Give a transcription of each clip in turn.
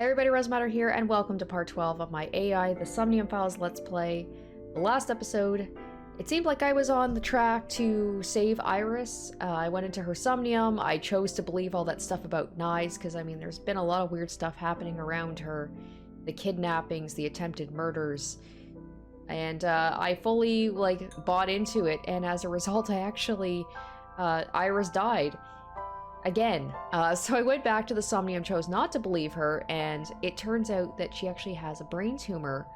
Hey everybody, Resmatter here, and welcome to part 12 of my AI, the Somnium Files Let's Play. The last episode, it seemed like I was on the track to save Iris. I went into her Somnium. I chose to believe all that stuff about knives, because I mean, there's been a lot of weird stuff happening around her. The kidnappings, the attempted murders. And I fully, bought into it, and as a result, Iris died. Again. So I went back to the Somnium, chose not to believe her, and it turns out that she actually has a brain tumor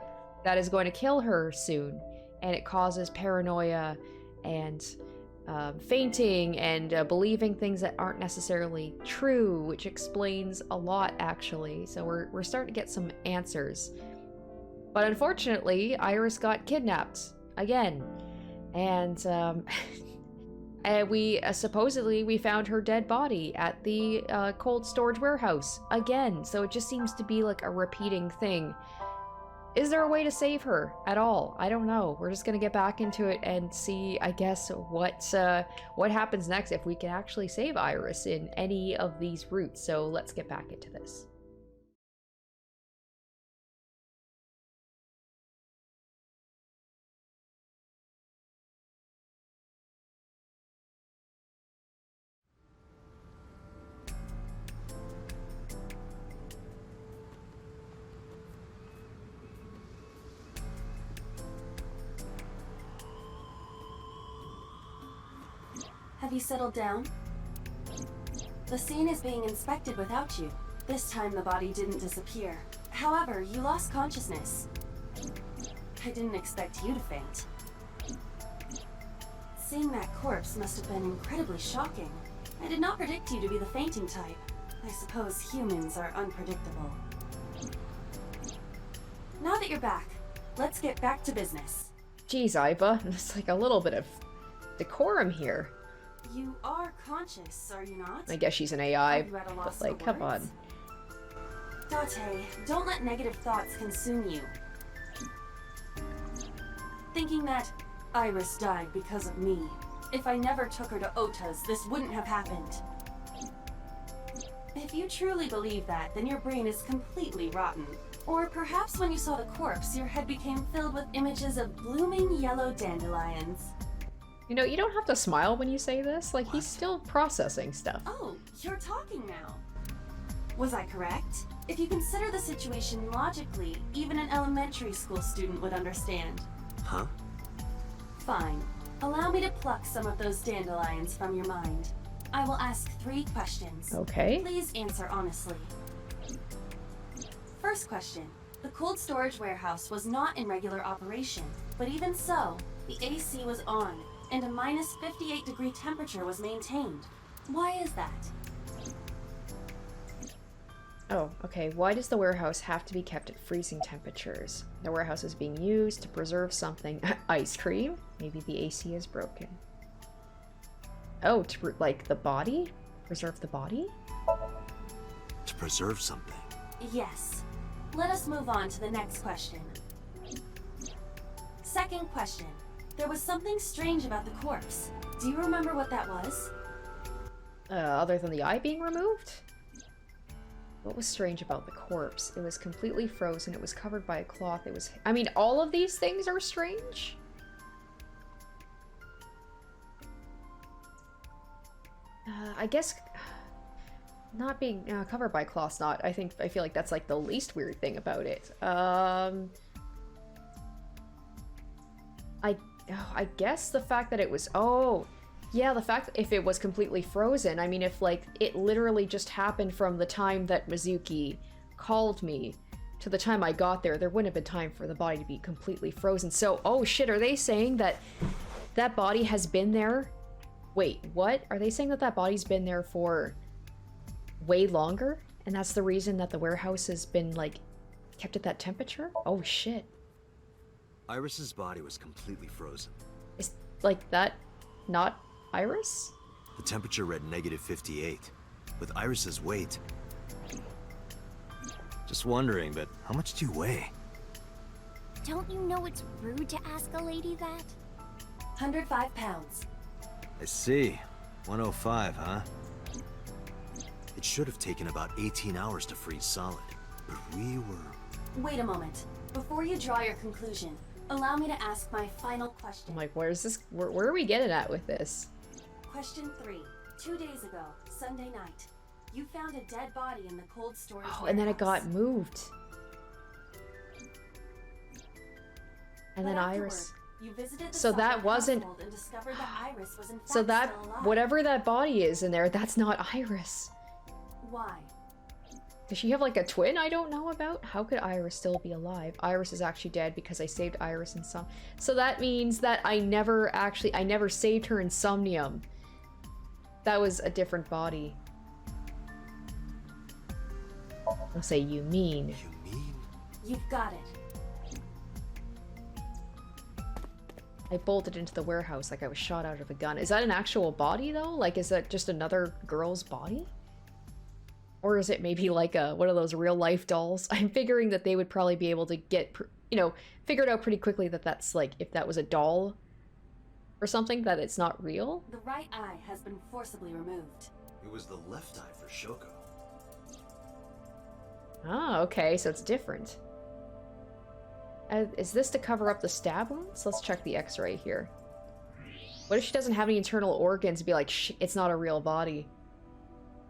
that is going to kill her soon, and it causes paranoia and fainting and believing things that aren't necessarily true, which explains a lot, actually. So we're starting to get some answers. But unfortunately, Iris got kidnapped again, and we supposedly found her dead body at the cold storage warehouse again. So it just seems to be like a repeating thing. Is there a way to save her at all? I don't know. We're just gonna get back into it and see, I guess, what happens next if we can actually save Iris in any of these routes. So let's get back into this. Have you settled down? The scene is being inspected without you. This time the body didn't disappear. However, you lost consciousness. I didn't expect you to faint. Seeing that corpse must have been incredibly shocking. I did not predict you to be the fainting type. I suppose humans are unpredictable. Now that you're back, let's get back to business. Geez, Iva, there's like a little bit of decorum here. You are conscious, are you not? I guess she's an AI, but like, come on. Date, don't let negative thoughts consume you. Thinking that Iris died because of me. If I never took her to Ota's, this wouldn't have happened. If you truly believe that, then your brain is completely rotten. Or perhaps when you saw the corpse, your head became filled with images of blooming yellow dandelions. You know, you don't have to smile when you say this. Like, he's still processing stuff. Oh, you're talking now. Was I correct? If you consider the situation logically, even an elementary school student would understand. Huh? Fine. Allow me to pluck some of those dandelions from your mind. I will ask 3 questions. Okay. Please answer honestly. First question. The cold storage warehouse was not in regular operation, but even so, the AC was on, and a minus 58-degree temperature was maintained. Why is that? Oh, okay. Why does the warehouse have to be kept at freezing temperatures? The warehouse is being used to preserve something. Ice cream? Maybe the AC is broken. Oh, to, like, the body? Preserve the body? To preserve something? Yes. Let us move on to the next question. Second question. There was something strange about the corpse. Do you remember what that was? Other than the eye being removed? What was strange about the corpse? It was completely frozen. It was covered by a cloth. It was... I mean, all of these things are strange? I guess... Not being covered by cloth's not. I feel like that's like the least weird thing about it. I guess the fact that it was... Oh, yeah, the fact that if it was completely frozen, I mean, if, like, it literally just happened from the time that Mizuki called me to the time I got there, there wouldn't have been time for the body to be completely frozen. So, oh shit, are they saying that that body has been there? Wait, what? Are they saying that that body's been there for way longer? And that's the reason that the warehouse has been, like, kept at that temperature? Oh shit. Iris's body was completely frozen. Is, like, that not Iris? The temperature read negative 58. With Iris's weight... Just wondering, but how much do you weigh? Don't you know it's rude to ask a lady that? 105 pounds. I see. 105, huh? It should have taken about 18 hours to freeze solid. But we were... Wait a moment. Before you draw your conclusion, allow me to ask my final question. I'm like, where's this? Where are we getting at with this? Question 3. 2 days ago, Sunday night, you found a dead body in the cold storage Oh, and then it warehouse. got moved. And But then afterward, Iris. you visited the So that Somnium wasn't- household and discovered that Iris was in fact So that, still alive. whatever that body is in there, that's not Iris. Why? Does she have like a twin I don't know about? How could Iris still be alive? Iris is actually dead because I saved Iris in Som. So that means that I never saved her in Somnium. That was a different body. I'll say you mean. You mean? You've got it. I bolted into the warehouse like I was shot out of a gun. Is that an actual body though? Like, is that just another girl's body? Or is it maybe like one of those real life dolls? I'm figuring that they would probably be able to get, figure it out pretty quickly that that's like, if that was a doll or something, that it's not real. The right eye has been forcibly removed. It was the left eye for Shoko. Ah, okay, so it's different. Is this to cover up the stab wounds? Let's check the x-ray here. What if she doesn't have any internal organs and be like, it's not a real body?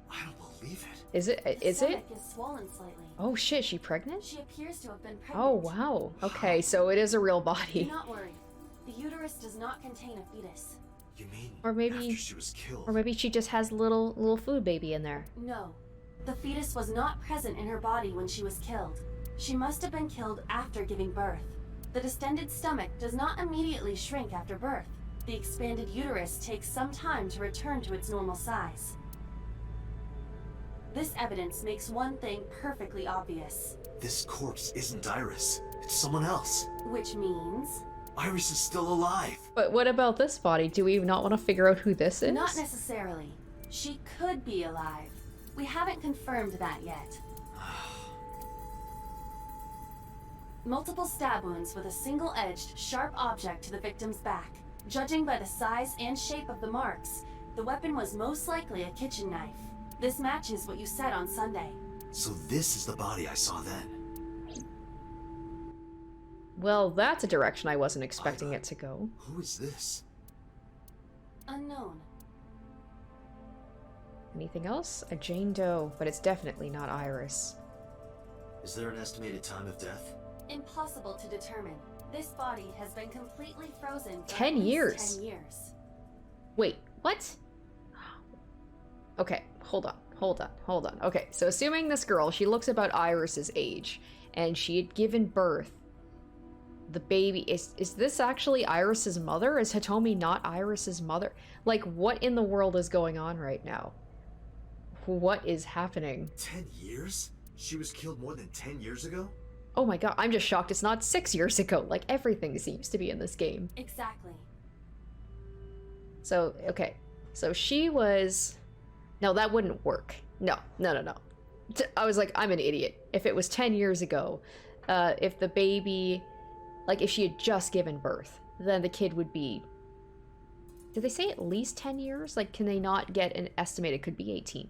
I don't believe it. Is it? The Is it? stomach is swollen slightly. Oh shit, she pregnant? She appears to have been pregnant. Oh wow. Okay, so it is a real Do body. not worry. The uterus does not contain a fetus. You mean Or maybe- after she was killed? Or maybe she just has little food baby in there. No. The fetus was not present in her body when she was killed. She must have been killed after giving birth. The distended stomach does not immediately shrink after birth. The expanded uterus takes some time to return to its normal size. This evidence makes one thing perfectly obvious. This corpse isn't Iris. It's someone else. Which means... Iris is still alive. But what about this body? Do we not want to figure out who this is? Not necessarily. She could be alive. We haven't confirmed that yet. Multiple stab wounds with a single-edged, sharp object to the victim's back. Judging by the size and shape of the marks, the weapon was most likely a kitchen knife. This matches what you said on Sunday. So this is the body I saw then. Well, that's a direction I wasn't expecting it to go. Who is this? Unknown. Anything else? A Jane Doe, but it's definitely not Iris. Is there an estimated time of death? Impossible to determine. This body has been completely frozen for 10 at least years. 10 years. Wait, what? Okay, hold on. Okay, so assuming this girl, she looks about Iris's age, and she had given birth. The baby, is this actually Iris's mother? Is Hitomi not Iris's mother? Like, what in the world is going on right now? What is happening? 10 years? She was killed more than 10 years ago? Oh my god, I'm just shocked it's not 6 years ago, like everything seems to be in this game. Exactly. So, okay. So she was... No, that wouldn't work. No. I was like, I'm an idiot. If it was 10 years ago, if the baby... Like, if she had just given birth, then the kid would be... Did they say at least 10 years? Like, can they not get an estimated? Could be 18.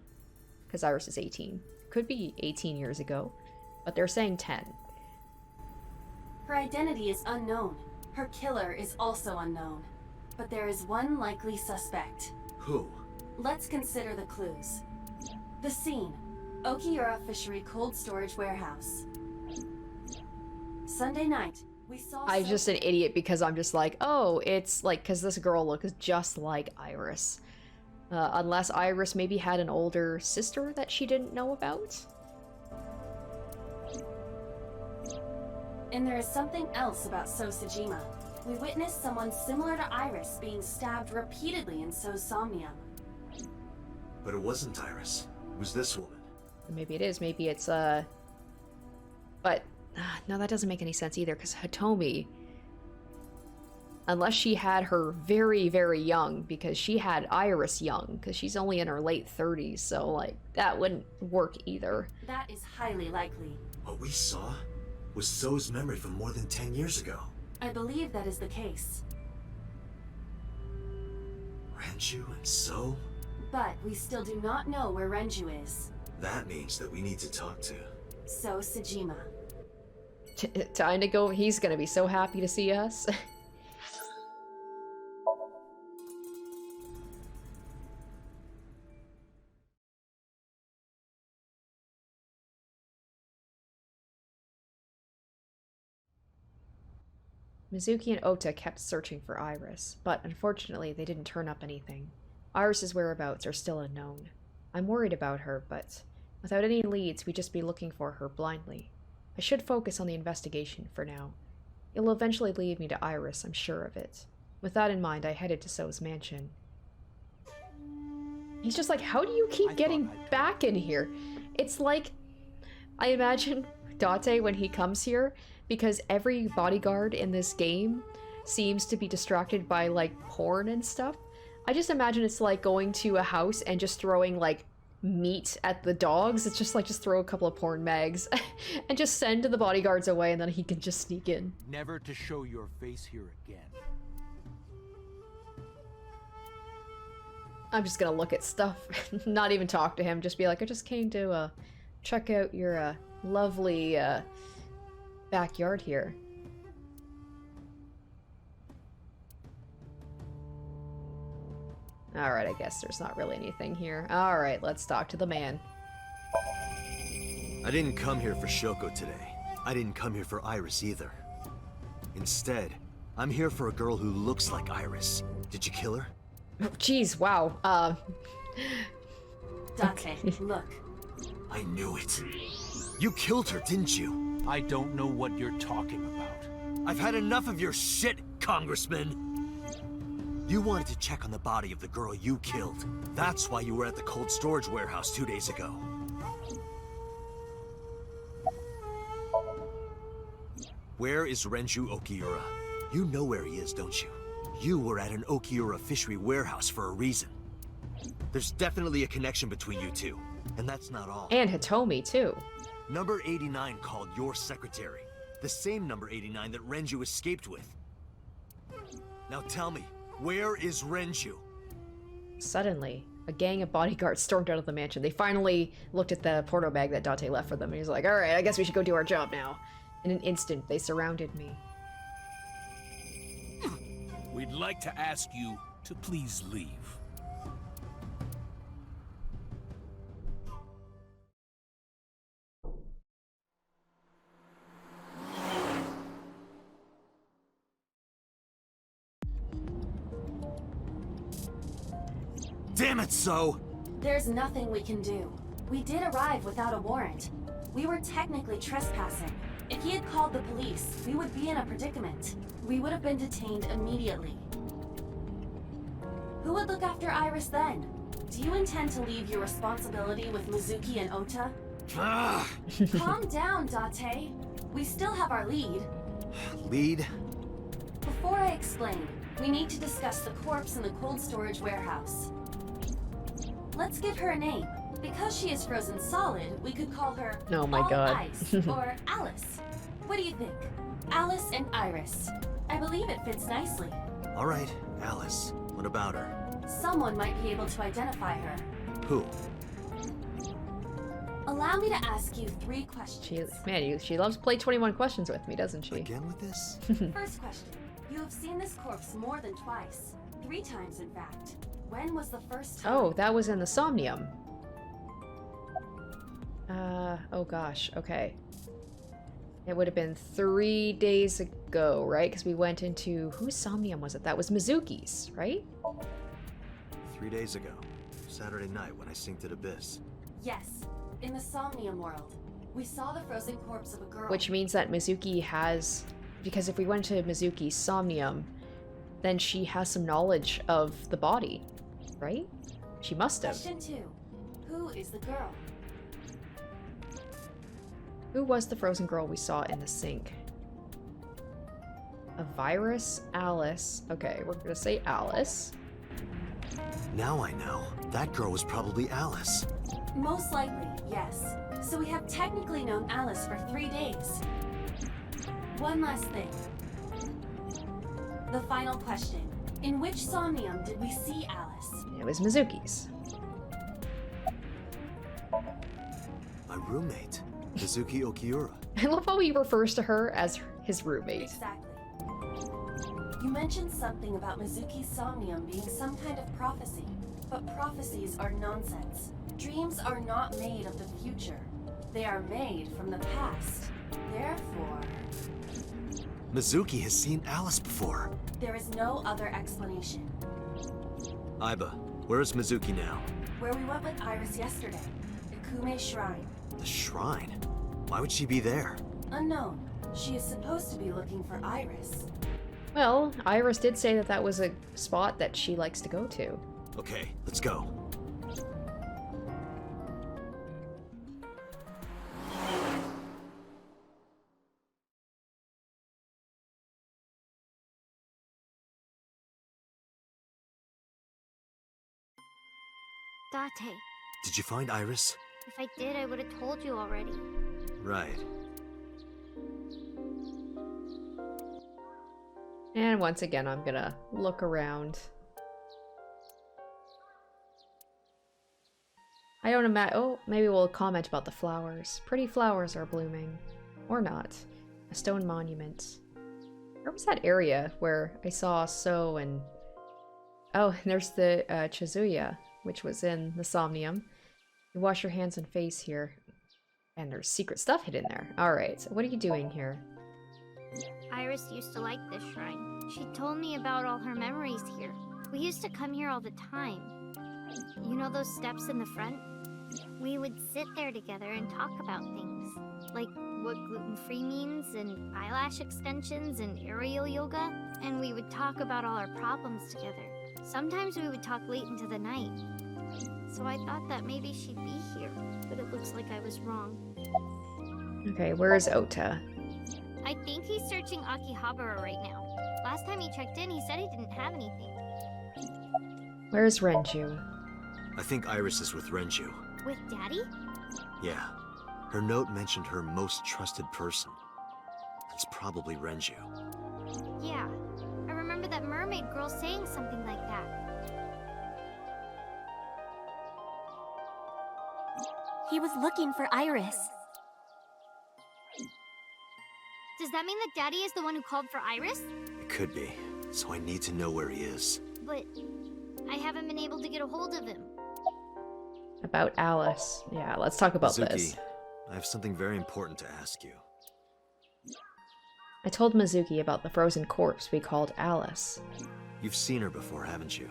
Because Iris is 18. Could be 18 years ago. But they're saying 10. Her identity is unknown. Her killer is also unknown. But there is one likely suspect. Who? Let's consider the clues. The scene. Okiura Fishery Cold Storage Warehouse. Sunday night, we saw... I'm just an idiot because I'm just like, oh, it's like, because this girl looks just like Iris. Unless Iris maybe had an older sister that she didn't know about? And there is something else about So Sajima. We witnessed someone similar to Iris being stabbed repeatedly in So's Somnium. But it wasn't Iris. It was this woman. Maybe it is, maybe it's, But, no, that doesn't make any sense either, because Hitomi... Unless she had her very, very young, because she had Iris young, because she's only in her late 30s, so, like, that wouldn't work either. That is highly likely. What we saw was So's memory from more than 10 years ago. I believe that is the case. Renju and So? But we still do not know where Renju is. That means that we need to talk to So, Sejima. Time to go. He's gonna be so happy to see us. Mizuki and Ota kept searching for Iris, but unfortunately they didn't turn up anything. Iris's whereabouts are still unknown. I'm worried about her, but without any leads, we'd just be looking for her blindly. I should focus on the investigation for now. It will eventually lead me to Iris, I'm sure of it. With that in mind, I headed to So's mansion. He's just like, how do you keep getting back in here? It's like, I imagine Date when he comes here, because every bodyguard in this game seems to be distracted by, like, porn and stuff. I just imagine it's like going to a house and just throwing, like, meat at the dogs. It's just like, just throw a couple of porn mags and just send the bodyguards away, and then he can just sneak in. Never to show your face here again. I'm just gonna look at stuff, not even talk to him, just be like, I just came to check out your lovely backyard here. Alright, I guess there's not really anything here. Alright, let's talk to the man. I didn't come here for Shoko today. I didn't come here for Iris either. Instead, I'm here for a girl who looks like Iris. Did you kill her? Oh, jeez, wow. Date, look. I knew it. You killed her, didn't you? I don't know what you're talking about. I've had enough of your shit, Congressman. You wanted to check on the body of the girl you killed. That's why you were at the cold storage warehouse 2 days ago. Where is Renju Okiura? You know where he is, don't you? You were at an Okiura fishery warehouse for a reason. There's definitely a connection between you two, and that's not all. And Hitomi, too. Number 89 called your secretary. The same number 89 that Renju escaped with. Now tell me, where is Renju? Suddenly, a gang of bodyguards stormed out of the mansion. They finally looked at the porto bag that Date left for them, and he's like, alright, I guess we should go do our job now. In an instant, they surrounded me. We'd like to ask you to please leave. Damn it, So! There's nothing we can do. We did arrive without a warrant. We were technically trespassing. If he had called the police, we would be in a predicament. We would have been detained immediately. Who would look after Iris then? Do you intend to leave your responsibility with Mizuki and Ota? Ah! Calm down, Date. We still have our lead. Lead? Before I explain, we need to discuss the corpse in the cold storage warehouse. Let's give her a name. Because she is frozen solid, we could call her Oh my All God. Ice or Alice. What do you think? Alice and Iris. I believe it fits nicely. All right, Alice. What about her? Someone might be able to identify her. Who? Allow me to ask you 3 questions. She loves to play 21 questions with me, doesn't she? Again with this? First question. You have seen this corpse more than twice. 3 times, in fact. When was the first time? Oh, that was in the Somnium. Oh gosh, okay. It would have been 3 days ago, right? Because we went into... Whose Somnium was it? That was Mizuki's, right? 3 days ago. Saturday night when I synced at Abyss. Yes. In the Somnium world. We saw the frozen corpse of a girl. Which means that Mizuki has... Because if we went to Mizuki's Somnium, then she has some knowledge of the body, right? She must have. Question 2. Who is the girl? Who was the frozen girl we saw in the sink? A virus? Alice. Okay, we're gonna say Alice. Now I know. That girl was probably Alice. Most likely, yes. So we have technically known Alice for 3 days. One last thing. The final question. In which Somnium did we see Alice? It was Mizuki's. My roommate. Mizuki Okiura. I love how he refers to her as his roommate. Exactly. You mentioned something about Mizuki's Somnium being some kind of prophecy, but prophecies are nonsense. Dreams are not made of the future. They are made from the past. Therefore, Mizuki has seen Alice before. there is no other explanation. Aiba, where is Mizuki now? Where we went with Iris yesterday, the Kume Shrine. The shrine? Why would she be there? Unknown. She is supposed to be looking for Iris. Well, Iris did say that that was a spot that she likes to go to. Okay, let's go. Date, Did you find Iris? if I did, I would have told you already. Right. And once again, I'm gonna look around. I don't imagine. Oh, maybe we'll comment about the flowers. Pretty flowers are blooming. Or not. A stone monument. Where was that area where I saw So and... Oh, and there's the Chizuya, which was in the Somnium. You wash your hands and face here. And there's secret stuff hidden there. Alright, so what are you doing here? Iris used to like this shrine. She told me about all her memories here. We used to come here all the time. You know those steps in the front? We would sit there together and talk about things. Like what gluten-free means, and eyelash extensions, and aerial yoga. And we would talk about all our problems together. Sometimes we would talk late into the night. So I thought that maybe she'd be here, but it looks like I was wrong. Okay, where is Ota? I think he's searching Akihabara right now. Last time he checked in, he said he didn't have anything. Where's Renju? I think Iris is with Renju. With Daddy? Yeah. Her note mentioned her most trusted person. It's probably Renju. Yeah. I remember that mermaid girl saying something like that. He was looking for Iris. Does that mean that Daddy is the one who called for Iris? It could be. So I need to know where he is. But I haven't been able to get a hold of him. About Alice. Yeah, let's talk about Mizuki, this. I have something very important to ask you. I told Mizuki about the frozen corpse we called Alice. You've seen her before, haven't you?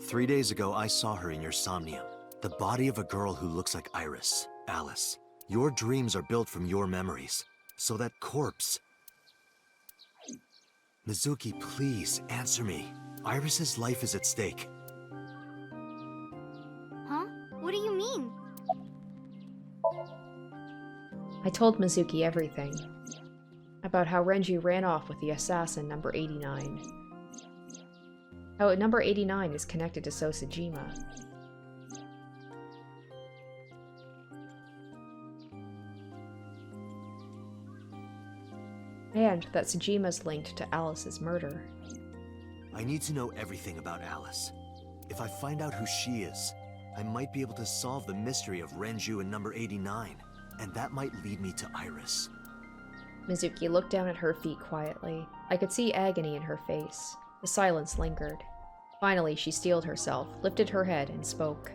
3 days ago, I saw her in your Somnium. The body of a girl who looks like Iris, Alice. Your dreams are built from your memories. So that corpse... Mizuki, please, answer me. Iris's life is at stake. Huh? What do you mean? I told Mizuki everything. About how Renju ran off with the assassin number 89. How number 89 is connected to Sosajima. And that Tsujima's linked to Alice's murder. I need to know everything about Alice. If I find out who she is, I might be able to solve the mystery of Renju and number 89, and that might lead me to Iris. Mizuki looked down at her feet quietly. I could see agony in her face. The silence lingered. Finally, she steeled herself, lifted her head, and spoke.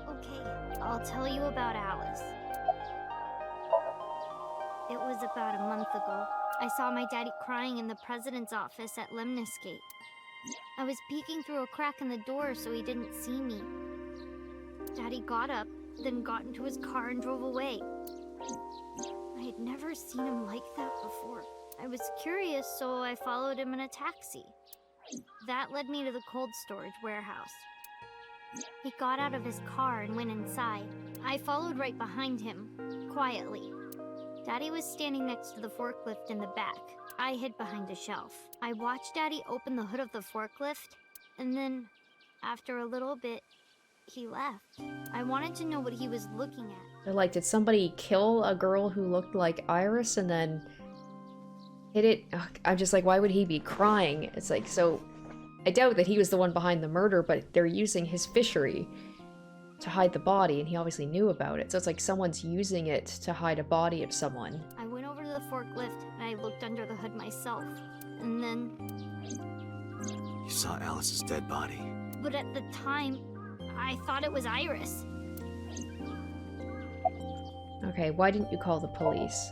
Okay, I'll tell you about Alice. It was about a month ago. I saw my daddy crying in the president's office at Lemniscate. I was peeking through a crack in the door so he didn't see me. Daddy got up, then got into his car and drove away. I had never seen him like that before. I was curious, so I followed him in a taxi. That led me to the cold storage warehouse. He got out of his car and went inside. I followed right behind him, quietly. Daddy was standing next to the forklift in the back. I hid behind a shelf. I watched Daddy open the hood of the forklift, and then, after a little bit, he left. I wanted to know what he was looking at. They're like, did somebody kill a girl who looked like Iris and then hit it? Ugh, I'm just like, why would he be crying? It's like, so I doubt that he was the one behind the murder, but they're using his fishery to hide the body, and he obviously knew about it. So it's like someone's using it to hide a body of someone. I went over to the forklift and I looked under the hood myself. And then... You saw Alice's dead body. But at the time, I thought it was Iris. Okay, why didn't you call the police?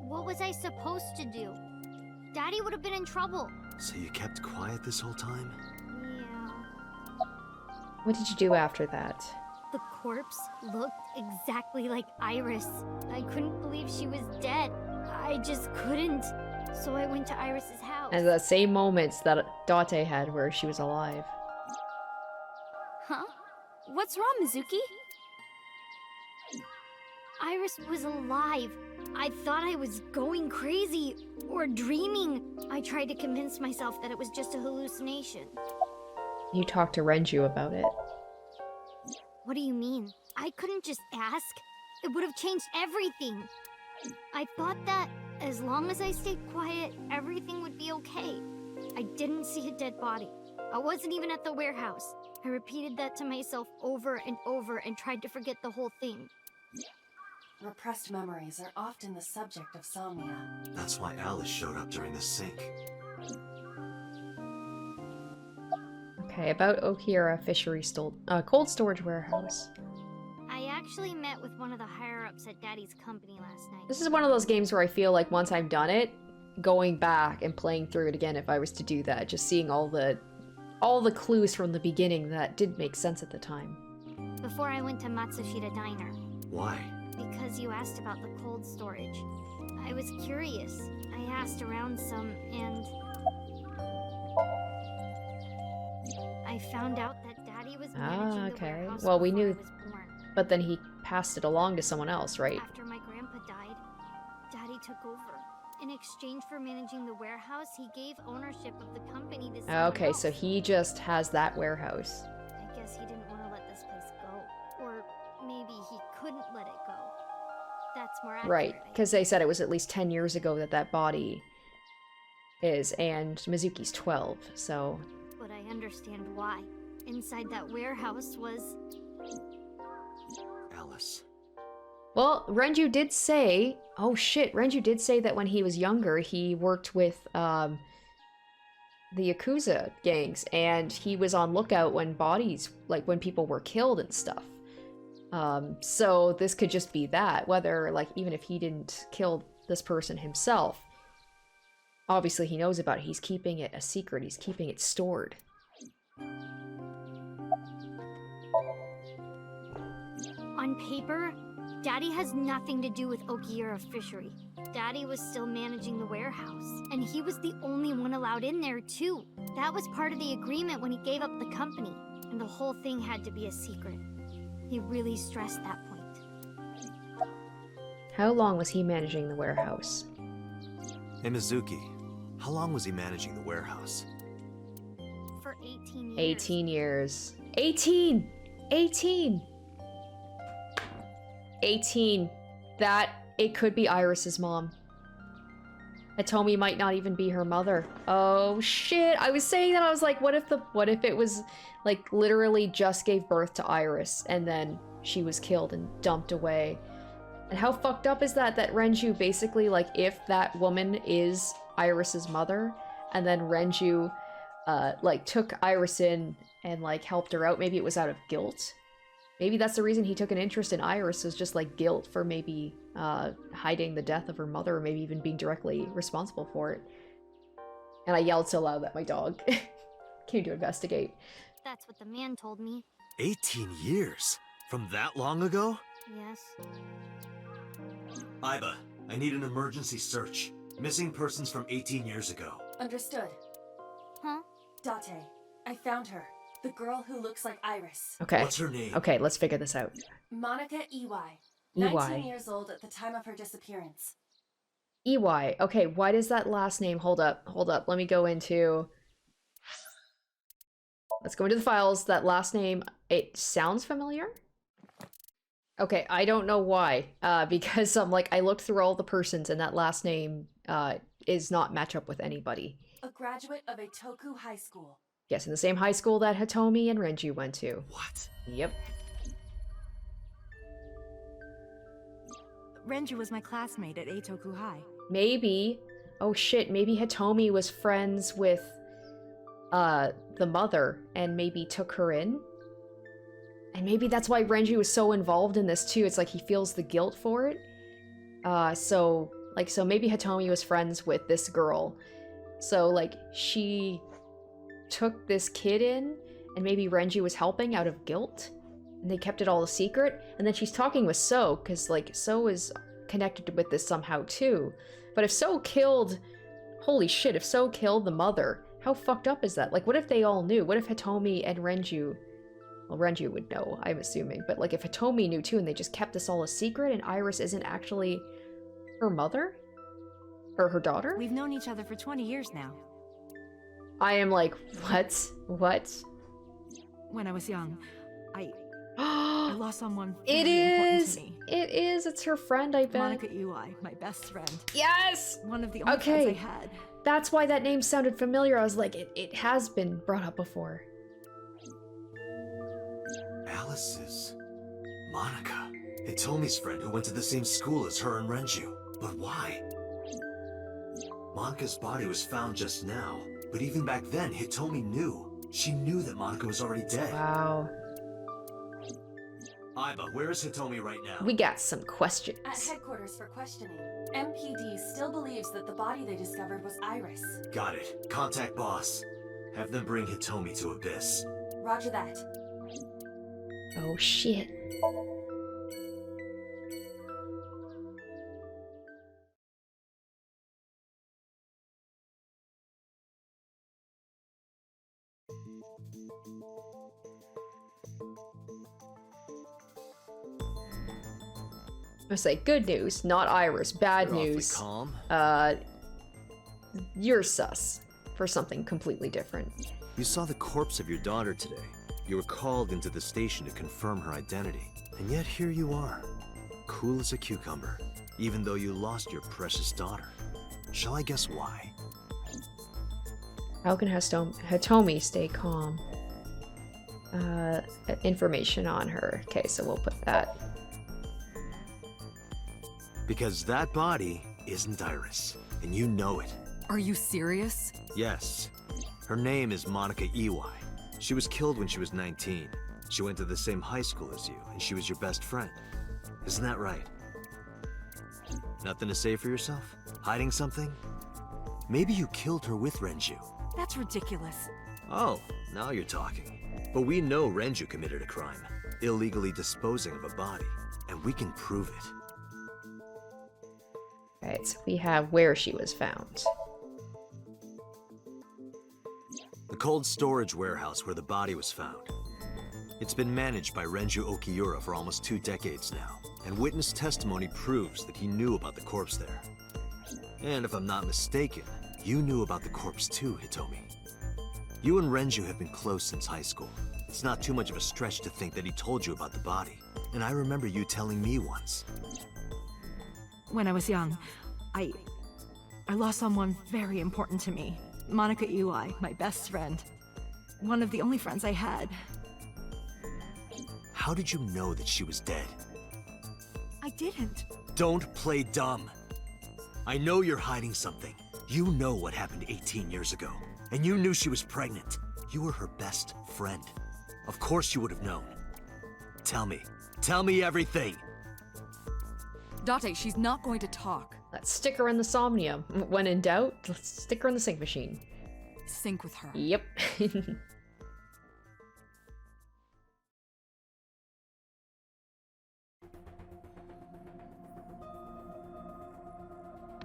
What was I supposed to do? Daddy would have been in trouble. So you kept quiet this whole time? Yeah. What did you do after that? The corpse looked exactly like Iris. I couldn't believe she was dead. I just couldn't. So I went to Iris's house. And the same moments that Date had where she was alive. Huh? What's wrong, Mizuki? Iris was alive. I thought I was going crazy or dreaming. I tried to convince myself that it was just a hallucination. You talked to Renju about it. What do you mean? I couldn't just ask. It would have changed everything. I thought that as long as I stayed quiet, everything would be okay. I didn't see a dead body. I wasn't even at the warehouse. I repeated that to myself over and over and tried to forget the whole thing. Repressed memories are often the subject of somnia. That's why Alice showed up during the sync. Okay, about Okira Fishery Cold Storage Warehouse. I actually met with one of the higher-ups at Daddy's company last night. This is one of those games where I feel like once I've done it, going back and playing through it again if I was to do that, just seeing all the clues from the beginning that did make sense at the time. Before I went to Matsushita Diner. Why? Because you asked about the cold storage. I was curious. I asked around some, and I found out that Daddy was managing the okay. warehouse Well, we before knew, I was born. but then he passed it along to someone else, right? After my grandpa died, Daddy took over. In exchange for managing the warehouse, he gave ownership of the company to someone Okay, else. so he just has that warehouse. I guess he didn't want to let this place go. Or maybe he couldn't let it go. That's more accurate. Right, because they said it was at least 10 years ago that that body is, and Mizuki's 12, so... But I understand why. Inside that warehouse was... Alice. Well, Renju did say... Oh shit, Renju did say that when he was younger, he worked with, the Yakuza gangs, and he was on lookout when bodies, like, when people were killed and stuff. So this could just be that, whether, like, even if he didn't kill this person himself, obviously he knows about it. He's keeping it a secret. He's keeping it stored. On paper, Daddy has nothing to do with Okiura Fishery. Daddy was still managing the warehouse, and he was the only one allowed in there, too. That was part of the agreement when he gave up the company, and the whole thing had to be a secret. He really stressed that point. How long was he managing the warehouse? Hey, Mizuki. How long was he managing the warehouse? For 18 years. 18 years. 18! 18! 18. That, it could be Iris's mom. Hitomi might not even be her mother. Oh shit, I was saying that, I was like, what if it was, like, literally just gave birth to Iris, and then she was killed and dumped away. And how fucked up is that Renju basically, like, if that woman is Iris's mother, and then Renju, like, took Iris in and, like, helped her out, maybe it was out of guilt? Maybe that's the reason he took an interest in Iris, was just, like, guilt for maybe hiding the death of her mother, or maybe even being directly responsible for it. And I yelled so loud that my dog came to investigate. That's what the man told me. 18 years? From that long ago? Yes. Iba, I need an emergency search. Missing persons from 18 years ago. Understood. Huh? Date, I found her. The girl who looks like Iris. Okay. What's her name? Okay, let's figure this out. Monica EY. EY. 19 years old at the time of her disappearance. EY. Okay, why does that last name... Hold up. Let me go into... Let's go into the files. That last name, it sounds familiar? Okay, I don't know why. Because I'm like, I looked through all the persons and that last name is not match up with anybody. A graduate of Itoku High School. Yes, in the same high school that Hitomi and Renju went to. What? Yep. Renju was my classmate at Eitoku High. Maybe. Oh shit, maybe Hitomi was friends with the mother and maybe took her in? And maybe that's why Renju is so involved in this too. It's like he feels the guilt for it. So maybe Hitomi was friends with this girl. So like she took this kid in and maybe Renju was helping out of guilt. And they kept it all a secret. And then she's talking with So, because like So is connected with this somehow too. But if So killed, holy shit, if So killed the mother, how fucked up is that? Like, what if they all knew? What if Hitomi and Renju, well, Renju would know, I'm assuming, but like if Hitomi knew too and they just kept this all a secret and Iris isn't actually her mother? Or her daughter? We've known each other for 20 years now. I am like, what? What? When I was young, I lost someone It very important is! to me. It is! It's her friend, I bet. Monica Iwai, my best friend. Yes! One of the only friends I had. That's why that name sounded familiar. I was like, it has been brought up before. Alice is Monica. Hitomi's friend who went to the same school as her and Renju. But why? Monica's body was found just now, but even back then, Hitomi knew. She knew that Monica was already dead. Wow. Aiba, where is Hitomi right now? We got some questions. At headquarters for questioning. MPD still believes that the body they discovered was Iris. Got it. Contact boss. Have them bring Hitomi to Abyss. Roger that. Oh shit. I say good news, not Iris. Bad You're awfully news. calm. You're sus for something completely different. You saw the corpse of your daughter today. You were called into the station to confirm her identity. And yet here you are, cool as a cucumber, even though you lost your precious daughter. Shall I guess why? How can Hitomi stay calm? Information on her. Okay, so we'll put that. Because that body isn't Iris, and you know it. Are you serious? Yes. Her name is Monica Iwai. She was killed when she was 19. She went to the same high school as you, and she was your best friend. Isn't that right? Nothing to say for yourself? Hiding something? Maybe you killed her with Renju. That's ridiculous. Oh, now you're talking. But we know Renju committed a crime, illegally disposing of a body, and we can prove it. Alright, so we have where she was found. The cold storage warehouse where the body was found. It's been managed by Renju Okiura for almost 2 decades now, and witness testimony proves that he knew about the corpse there. And if I'm not mistaken, you knew about the corpse too, Hitomi. You and Renju have been close since high school. It's not too much of a stretch to think that he told you about the body. And I remember you telling me once. When I was young, I lost someone very important to me. Monica Iwai, my best friend. One of the only friends I had. How did you know that she was dead? I didn't. Don't play dumb. I know you're hiding something. You know what happened 18 years ago. And you knew she was pregnant. You were her best friend. Of course you would have known. Tell me. Tell me everything. Date, she's not going to talk. Let's stick her in the Somnium. When in doubt, let's stick her in the sync machine. Sync with her. Yep.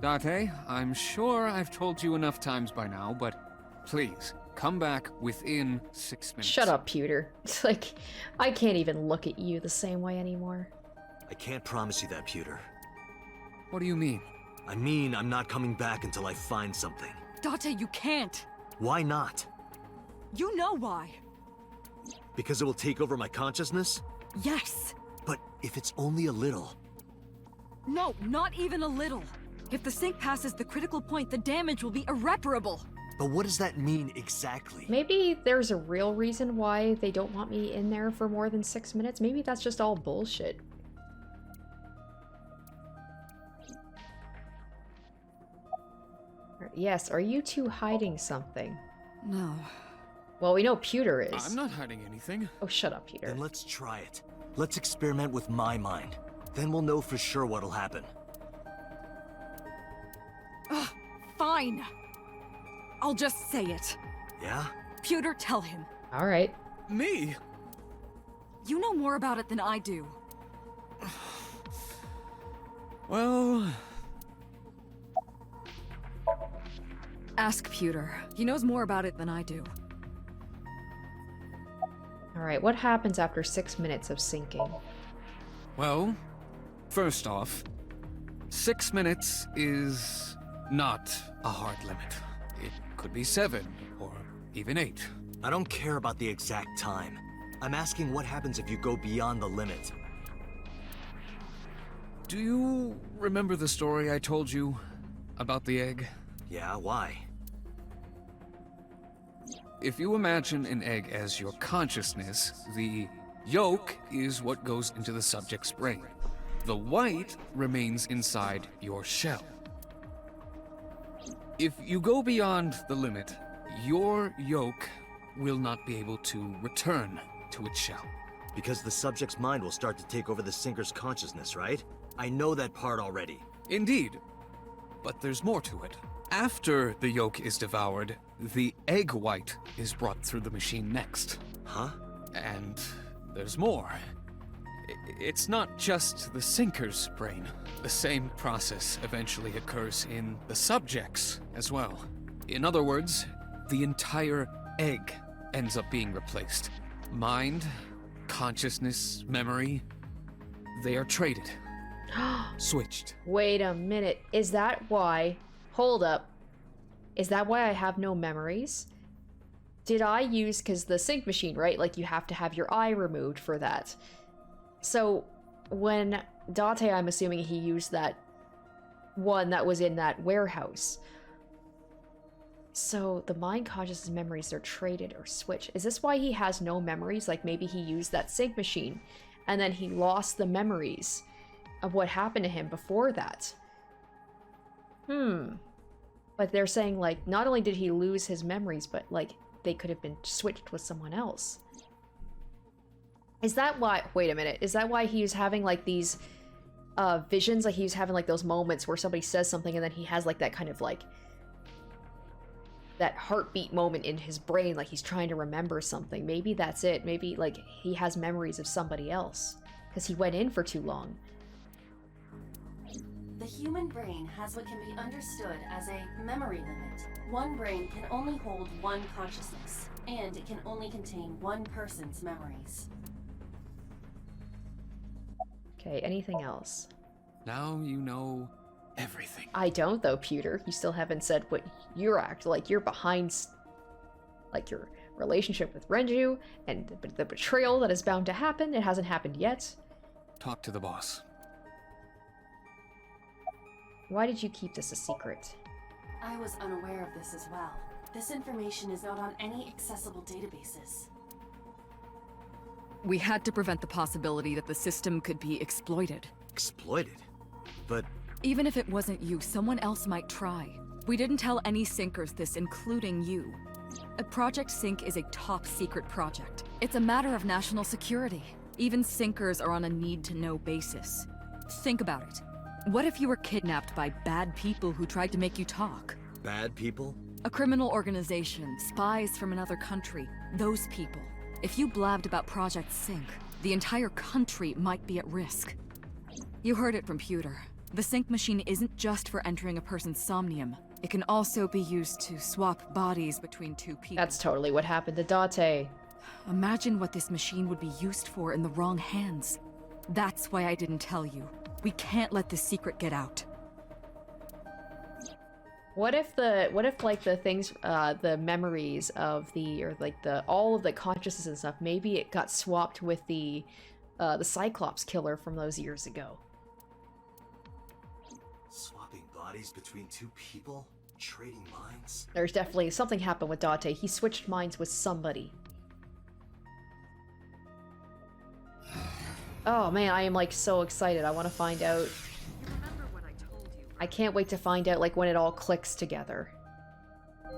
Date, I'm sure I've told you enough times by now, but please, come back within 6 minutes. Shut up, Pewter. It's like, I can't even look at you the same way anymore. I can't promise you that, Pewter. What do you mean? I mean, I'm not coming back until I find something. Date, you can't. Why not? You know why. Because it will take over my consciousness? Yes. But if it's only a little... No, not even a little. If the sync passes the critical point, the damage will be irreparable. But what does that mean exactly? Maybe there's a real reason why they don't want me in there for more than 6 minutes. Maybe that's just all bullshit. Yes, are you two hiding something? No. Well, we know Pewter is. I'm not hiding anything. Oh, shut up, Pewter. Then let's try it. Let's experiment with my mind. Then we'll know for sure what'll happen. Fine. I'll just say it. Yeah? Pewter, tell him. Alright. Me? You know more about it than I do. Well... Ask Pewter. He knows more about it than I do. Alright, what happens after 6 minutes of sinking? Well, first off, 6 minutes is not a hard limit. It could be 7, or even 8. I don't care about the exact time. I'm asking what happens if you go beyond the limit. Do you remember the story I told you about the egg? Yeah, why? If you imagine an egg as your consciousness, the yolk is what goes into the subject's brain. The white remains inside your shell. If you go beyond the limit, your yolk will not be able to return to its shell. Because the subject's mind will start to take over the sinker's consciousness, right? I know that part already. Indeed, but there's more to it. After the yolk is devoured, the egg white is brought through the machine next. Huh? And there's more. It's not just the sinker's brain. The same process eventually occurs in the subject's as well. In other words, the entire egg ends up being replaced. Mind, consciousness, memory, they are traded. Switched. Wait a minute. Is that why... Hold up. Is that why I have no memories? Did I use... Because the sync machine, right? Like, you have to have your eye removed for that. So, when Date, I'm assuming he used that one that was in that warehouse. So, the mind, consciousness, memories, they're traded or switched. Is this why he has no memories? Like, maybe he used that sync machine, and then he lost the memories of what happened to him before that. But they're saying, like, not only did he lose his memories, but, like, they could have been switched with someone else. Is that why... Wait a minute. Is that why he was having, like, these visions? Like, he was having, like, those moments where somebody says something and then he has, like, that kind of, like... that heartbeat moment in his brain, like he's trying to remember something. Maybe that's it. Maybe, like, he has memories of somebody else. Because he went in for too long. The human brain has what can be understood as a memory limit. One brain can only hold one consciousness, and it can only contain one person's memories. Okay, anything else? Now you know everything. I don't, though, Pewter. You still haven't said what you're like you're behind, like, your relationship with Renju, and the betrayal that is bound to happen. It hasn't happened yet. Talk to the boss. Why did you keep this a secret? I was unaware of this as well. This information is not on any accessible databases. We had to prevent the possibility that the system could be exploited. Exploited? But... Even if it wasn't you, someone else might try. We didn't tell any Syncers this, including you. Project Sync is a top-secret project. It's a matter of national security. Even Syncers are on a need-to-know basis. Think about it. What if you were kidnapped by bad people who tried to make you talk? Bad people? A criminal organization, spies from another country, those people. If you blabbed about Project Sync, the entire country might be at risk. You heard it from Pewter. The sync machine isn't just for entering a person's somnium. It can also be used to swap bodies between two people. That's totally what happened to Date. Imagine what this machine would be used for in the wrong hands. That's why I didn't tell you. We can't let this secret get out. What if like the things, the memories of the, or like all of the consciousness and stuff, maybe it got swapped with the Cyclops killer from those years ago? Swapping bodies between two people? Trading minds? There's definitely something happened with Date. He switched minds with somebody. Oh man, I am like so excited. I want to find out. I can't wait to find out like when it all clicks together.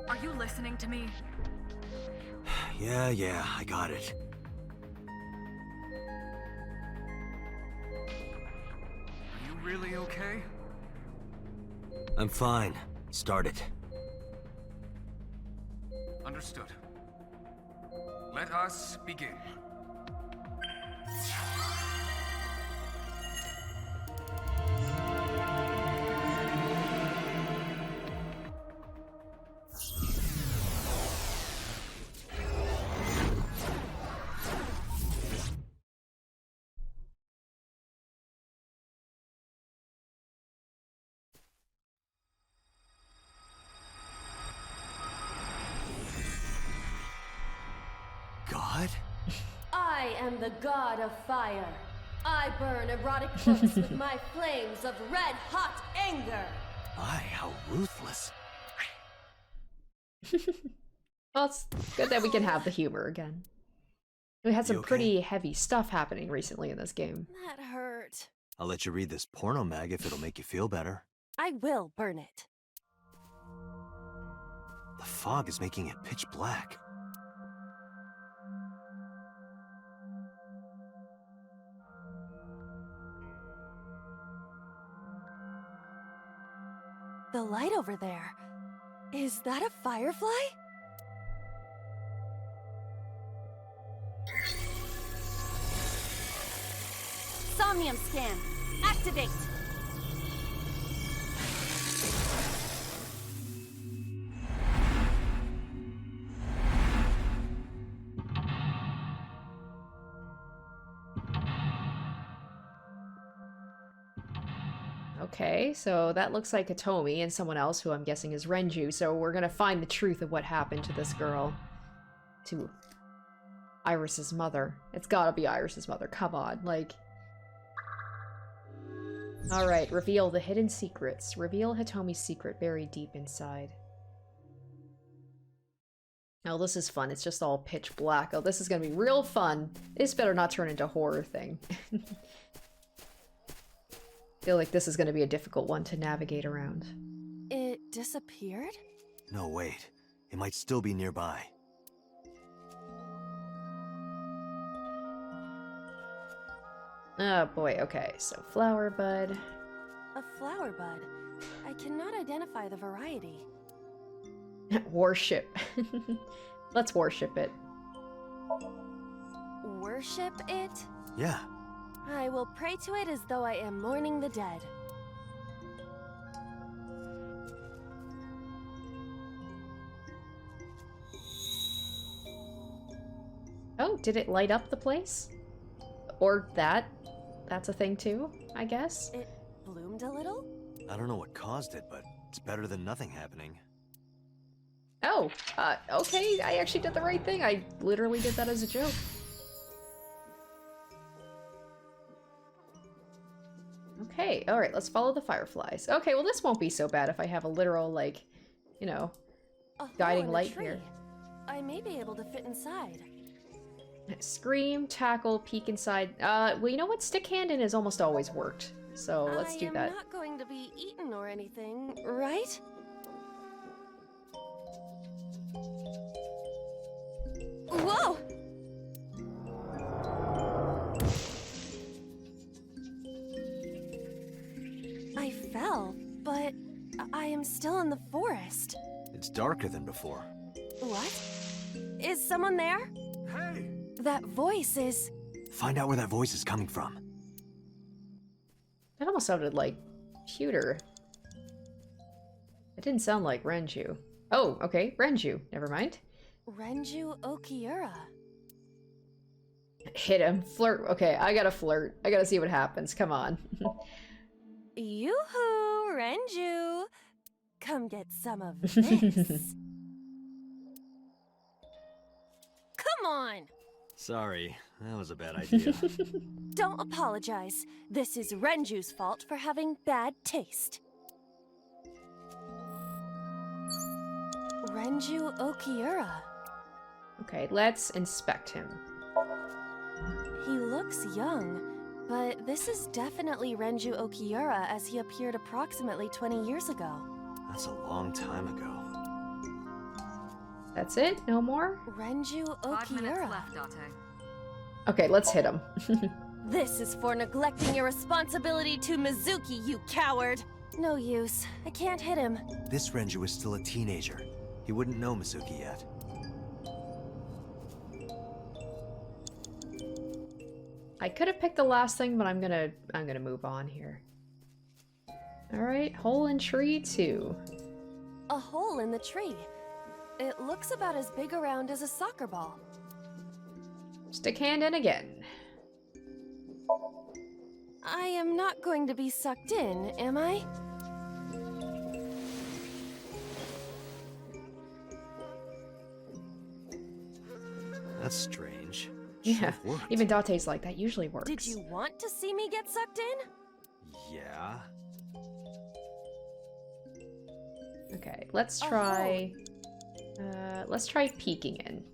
Are you listening to me? Yeah, I got it. Are you really okay? I'm fine. Start it. Understood. Let us begin. God? I am the god of fire. I burn erotic books with my flames of red-hot anger. My, how ruthless. Well, it's good that we can have the humor again. We had some You okay? pretty heavy stuff happening recently in this game. That hurt. I'll let you read this porno mag if it'll make you feel better. I will burn it. The fog is making it pitch black. The light over there. Is that a firefly? Somnium scan. Activate. Okay, so that looks like Hitomi and someone else who I'm guessing is Renju, so we're gonna find the truth of what happened to this girl. To Iris's mother. It's gotta be Iris's mother, come on, like... Alright, reveal the hidden secrets. Reveal Hitomi's secret buried deep inside. Oh, this is fun. It's just all pitch black. Oh, this is gonna be real fun. This better not turn into a horror thing. Feel like this is gonna be a difficult one to navigate around. It disappeared? No, wait. It might still be nearby. Oh boy, okay. So, flower bud. A flower bud. I cannot identify the variety. Worship. Let's worship it. Worship it? Yeah. I will pray to it as though I am mourning the dead. Oh, did it light up the place? Or that? That's a thing too, I guess? It bloomed a little? I don't know what caused it, but it's better than nothing happening. Oh, okay, I actually did the right thing. I literally did that as a joke. Okay, alright, let's follow the fireflies. Okay, well this won't be so bad if I have a literal, like, you know, A hole guiding in a light tree. here. I may be able to fit inside. Scream, tackle, peek inside. Well, you know what? Stick handing has almost always worked. So let's do that. I am not going to be eaten or anything, right? Whoa! I fell, but I am still in the forest. It's darker than before. What? Is someone there? Hey! That voice is... Find out where that voice is coming from. That almost sounded like Pewter. It didn't sound like Renju. Oh, okay, Renju. Never mind. Renju Okiura. Hit him. Flirt. Okay, I gotta flirt. I gotta see what happens. Come on. Yoo-hoo, Renju! Come get some of this. Come on! Sorry, that was a bad idea. Don't apologize. This is Renju's fault for having bad taste. Renju Okiura. Okay, let's inspect him. He looks young, but this is definitely Renju Okiura as he appeared approximately 20 years ago. That's a long time ago. That's it? No more? Renju 5 minutes Okiura. left, Date. Okay, let's hit him. This is for neglecting your responsibility to Mizuki, you coward! No use. I can't hit him. This Renju is still a teenager. He wouldn't know Mizuki yet. I could have picked the last thing, but I'm gonna move on here. Alright, hole in tree 2. A hole in the tree. It looks about as big around as a soccer ball. Stick hand in again. I am not going to be sucked in, am I? That's strange. Yeah, Should've worked. even Date's like, that usually works. Did you want to see me get sucked in? Yeah. Okay, let's A try... let's try peeking in.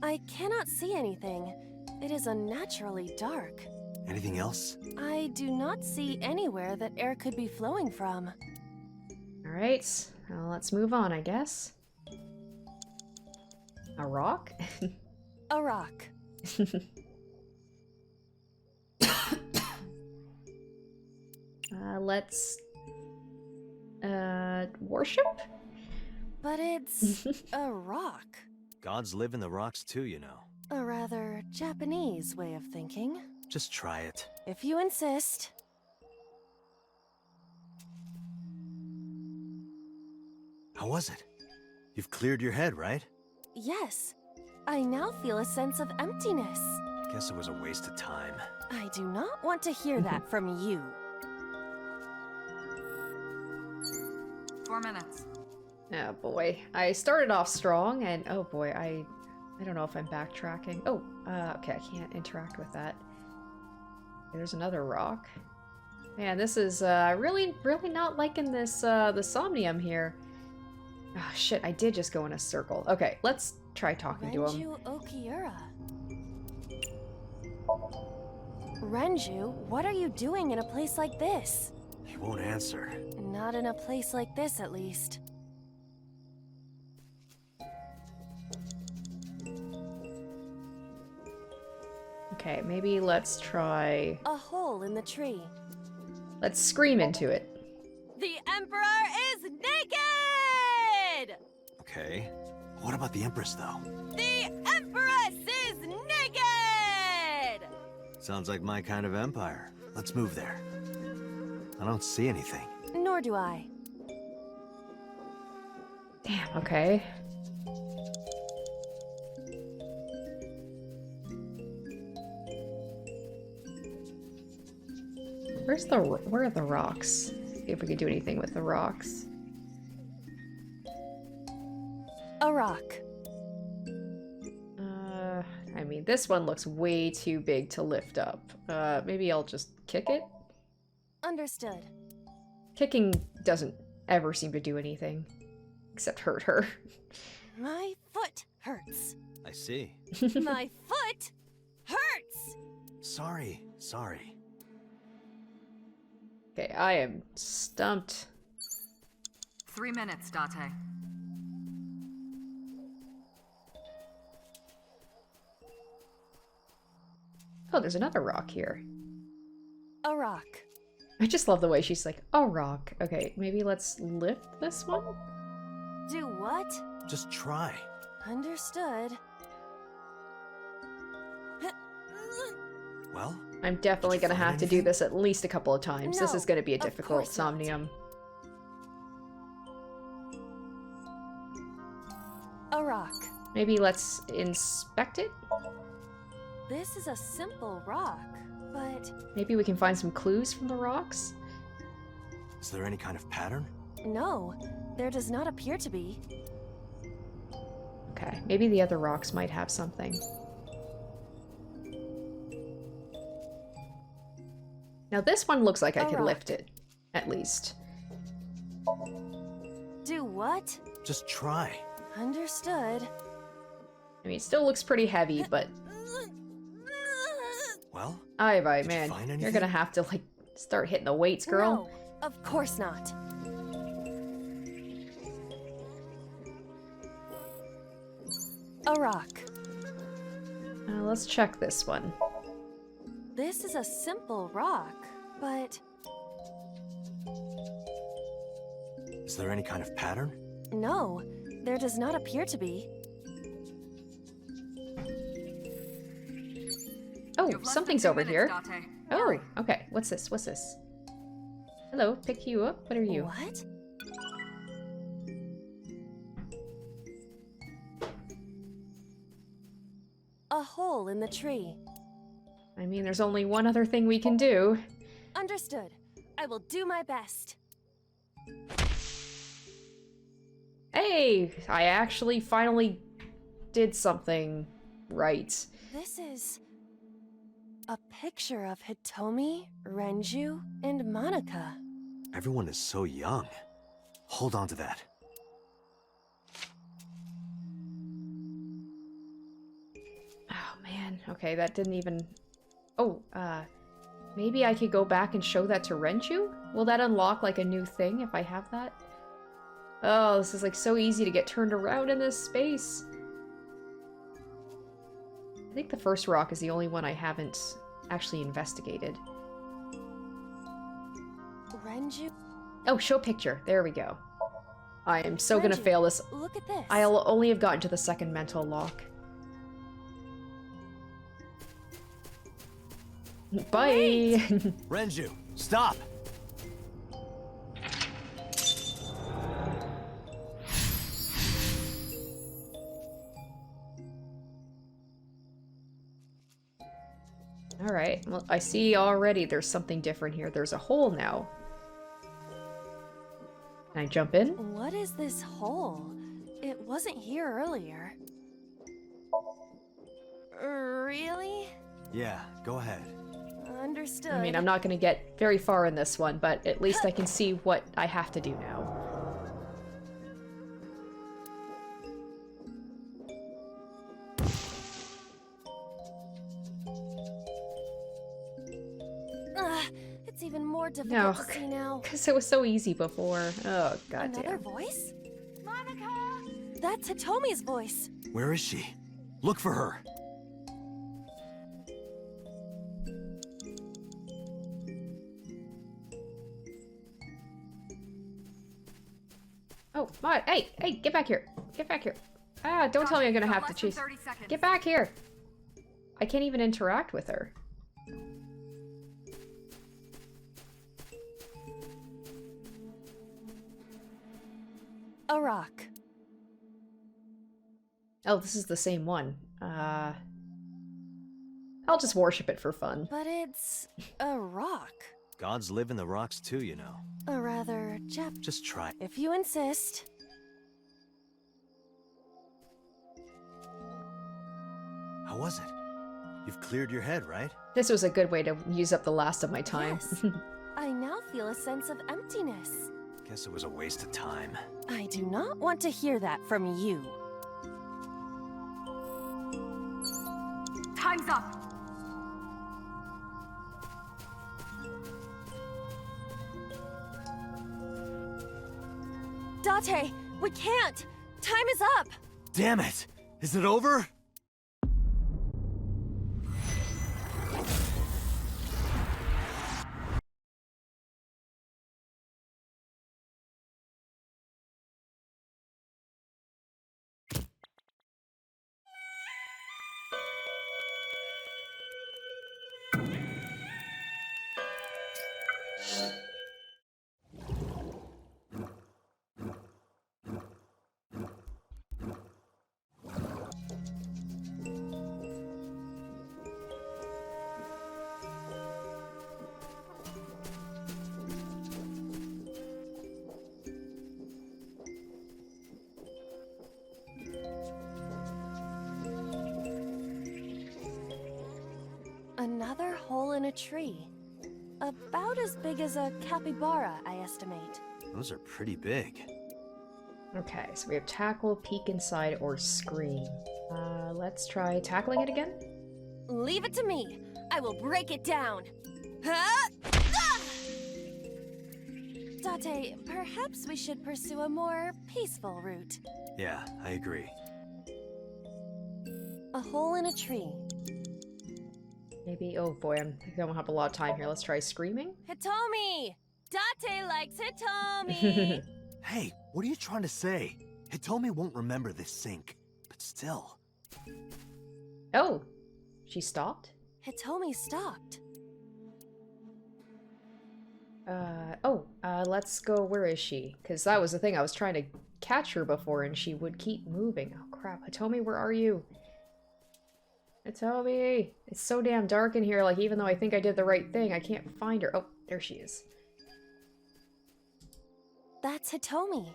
I cannot see anything. It is unnaturally dark. Anything else? I do not see anywhere that air could be flowing from. Alright, well, let's move on, I guess. A rock? A rock. Let's... worship? But it's a rock. Gods live in the rocks too, you know. A rather Japanese way of thinking. Just try it. If you insist. How was it? You've cleared your head, right? Yes. I now feel a sense of emptiness. Guess it was a waste of time. I do not want to hear that from you. 4 minutes. Oh boy, I started off strong, and oh boy, I don't know if I'm backtracking. Oh, okay, I can't interact with that. Okay, there's another rock. Man, this is really not liking this the Somnium here. Oh shit, I did just go in a circle. Okay, let's try talking to him. Renju Okiura. Renju, what are you doing in a place like this? He won't answer. Not in a place like this, at least. Okay, maybe let's try... A hole in the tree. Let's scream into it. The Emperor is naked! Okay. What about the Empress, though? The Empress is naked! Sounds like my kind of empire. Let's move there. I don't see anything. Nor do I. Damn, okay. Where are the rocks? See if we can do anything with the rocks. A rock. I mean, this one looks way too big to lift up. Maybe I'll just kick it? Understood. Kicking doesn't ever seem to do anything. Except hurt her. My foot hurts. I see. My foot hurts! Sorry. Okay, I am stumped. 3 minutes, Date. Oh, there's another rock here. A rock. I just love the way she's like, a rock. Okay, maybe let's lift this one? Do what? Just try. Understood. Well? I'm definitely Did you gonna find have to do anything? this at least a couple of times. This No, is gonna be a of difficult course not. Somnium. A rock. Maybe let's inspect it? This is a simple rock, but Maybe we can find some clues from the rocks? Is there any kind of pattern? no, there does not appear to be. Okay, maybe the other rocks might have something. Now this one looks like I A could rock. lift it, at least. Do what? Just try. Understood. I mean, it still looks pretty heavy, but Well? man, Did you find you're anything? gonna have to, like, start hitting the weights, girl. No, of course not. A rock. Let's check this one. This is a simple rock, but Is there any kind of pattern? no, there does not appear to be. Oh, something's over here. Oh, okay. What's this? What's this? Hello, pick you up. What are you? What? A hole in the tree. I mean, there's only one other thing we can do. Understood. I will do my best. Hey, I actually finally did something right. This is a picture of Hitomi, Renju, and Monika. Everyone is so young. Hold on to that. Oh man, okay, that didn't even... Oh, maybe I could go back and show that to Renju? Will that unlock like a new thing if I have that? Oh, this is like so easy to get turned around in this space. I think the first rock is the only one I haven't actually investigated. Renju? Oh, show picture. There we go. I am so gonna Renju, fail this. Look at this. I'll only have gotten to the second mental lock. Bye! Renju, stop! Alright, well, I see already there's something different here. There's a hole now. Can I jump in? What is this hole? It wasn't here earlier. Really? Yeah, go ahead. Understood. I mean, I'm not gonna get very far in this one, but at least I can see what I have to do now. It's even more difficult to see now. Because it was so easy before. Oh, goddamn. Another voice? Monika! That's Hitomi's voice. Where is she? Look for her. Oh, Maud, hey, get back here. Get back here. Ah, don't tell me I'm gonna have to chase. Get back here. I can't even interact with her. A rock. Oh, this is the same one. I'll just worship it for fun. But it's a rock. Gods live in the rocks too, you know. A rather Just try. If you insist. How was it? You've cleared your head, right? This was a good way to use up the last of my time. Yes. I now feel a sense of emptiness. Guess it was a waste of time. I do not want to hear that from you. Time's up! Date, we can't! Time is up! Damn it! Is it over? Another hole in a tree. About as big as a capybara, I estimate. Those are pretty big. Okay, so we have tackle, peek inside, or scream. Let's try tackling it again. Leave it to me. I will break it down. Date, perhaps we should pursue a more peaceful route. Yeah, I agree. hole in a tree. Maybe, oh boy, I don't have a lot of time here. Let's try screaming. Hitomi! Date likes Hitomi! Hey, what are you trying to say? Hitomi won't remember this sink, but still. Oh, she stopped? Hitomi stopped. Let's go, where is she? Because that was the thing, I was trying to catch her before and she would keep moving. Oh crap, Hitomi, where are you? Hitomi! It's so damn dark in here, like even though I think I did the right thing, I can't find her. Oh, there she is. That's Hitomi.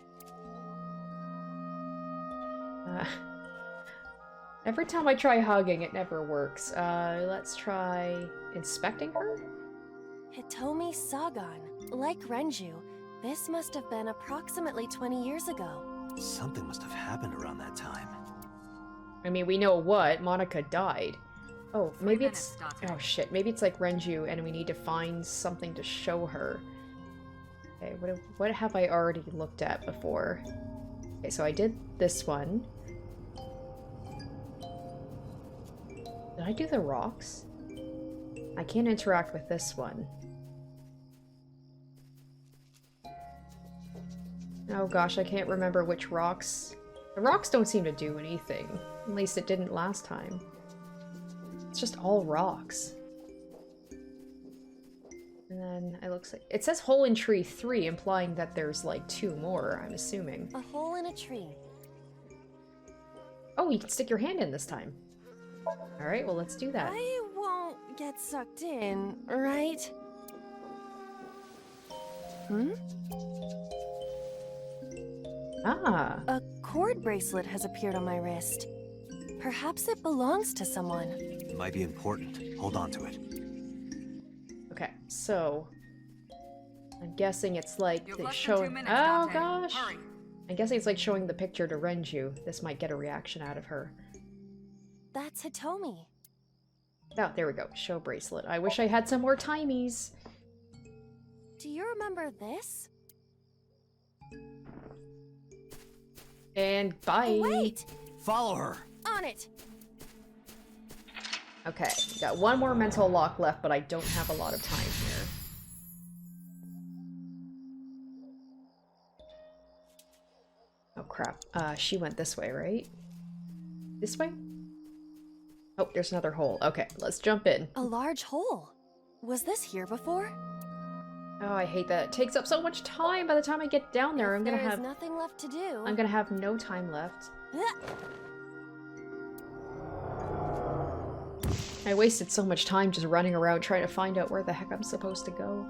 Every time I try hugging, it never works. Let's try inspecting her? Hitomi Sagan. Like Renju, this must have been approximately 20 years ago. Something must have happened around that time. I mean, we know what. Monica died. Oh, maybe it's... Oh shit, maybe it's like Renju and we need to find something to show her. Okay, what have I already looked at before? Okay, so I did this one. Did I do the rocks? I can't interact with this one. Oh gosh, I can't remember which rocks. The rocks don't seem to do anything. At least it didn't last time. It's just all rocks. And then it looks like... It says hole in tree 3, implying that there's like 2 more, I'm assuming. A hole in a tree. Oh, you can stick your hand in this time. Alright, well let's do that. I won't get sucked in, right? Hmm? Ah. A cord bracelet has appeared on my wrist. Perhaps it belongs to someone. It might be important. Hold on to it. Okay, so... I'm guessing it's like You have the less than show... 2 minutes, Oh Dante. gosh! Hurry. I'm guessing it's like showing the picture to Renju. This might get a reaction out of her. That's Hitomi. Oh, there we go. Show bracelet. I wish I had some more timies. Do you remember this? And bye! Wait! Follow her! On it! Okay, got one more mental lock left, but I don't have a lot of time here. Oh crap. She went this way, right? This way? Oh, there's another hole. Okay, let's jump in. A large hole. Was this here before? Oh, I hate that. It takes up so much time. By the time I get down there, I'm gonna There is have... nothing left to do. I'm gonna have no time left. I wasted so much time just running around trying to find out where the heck I'm supposed to go.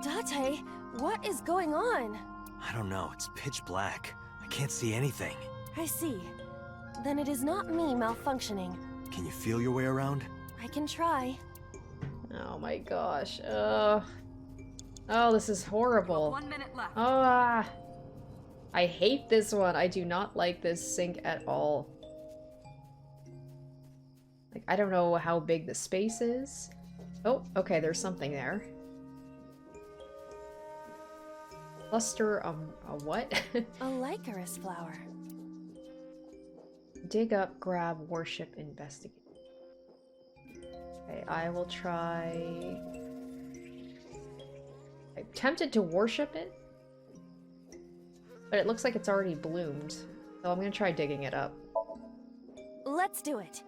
Date, what is going on? I don't know. It's pitch black. I can't see anything. I see. Then it is not me malfunctioning. Can you feel your way around? I can try. Oh my gosh. Oh, this is horrible. 1 minute left. Ah, I hate this one. I do not like this sink at all. Like, I don't know how big the space is. Oh, okay, there's something there. Cluster, a what? A Lycaris flower. Dig up, grab, worship, investigate. Okay, I will try... I'm tempted to worship it, but it looks like it's already bloomed. So I'm gonna try digging it up. Let's do it.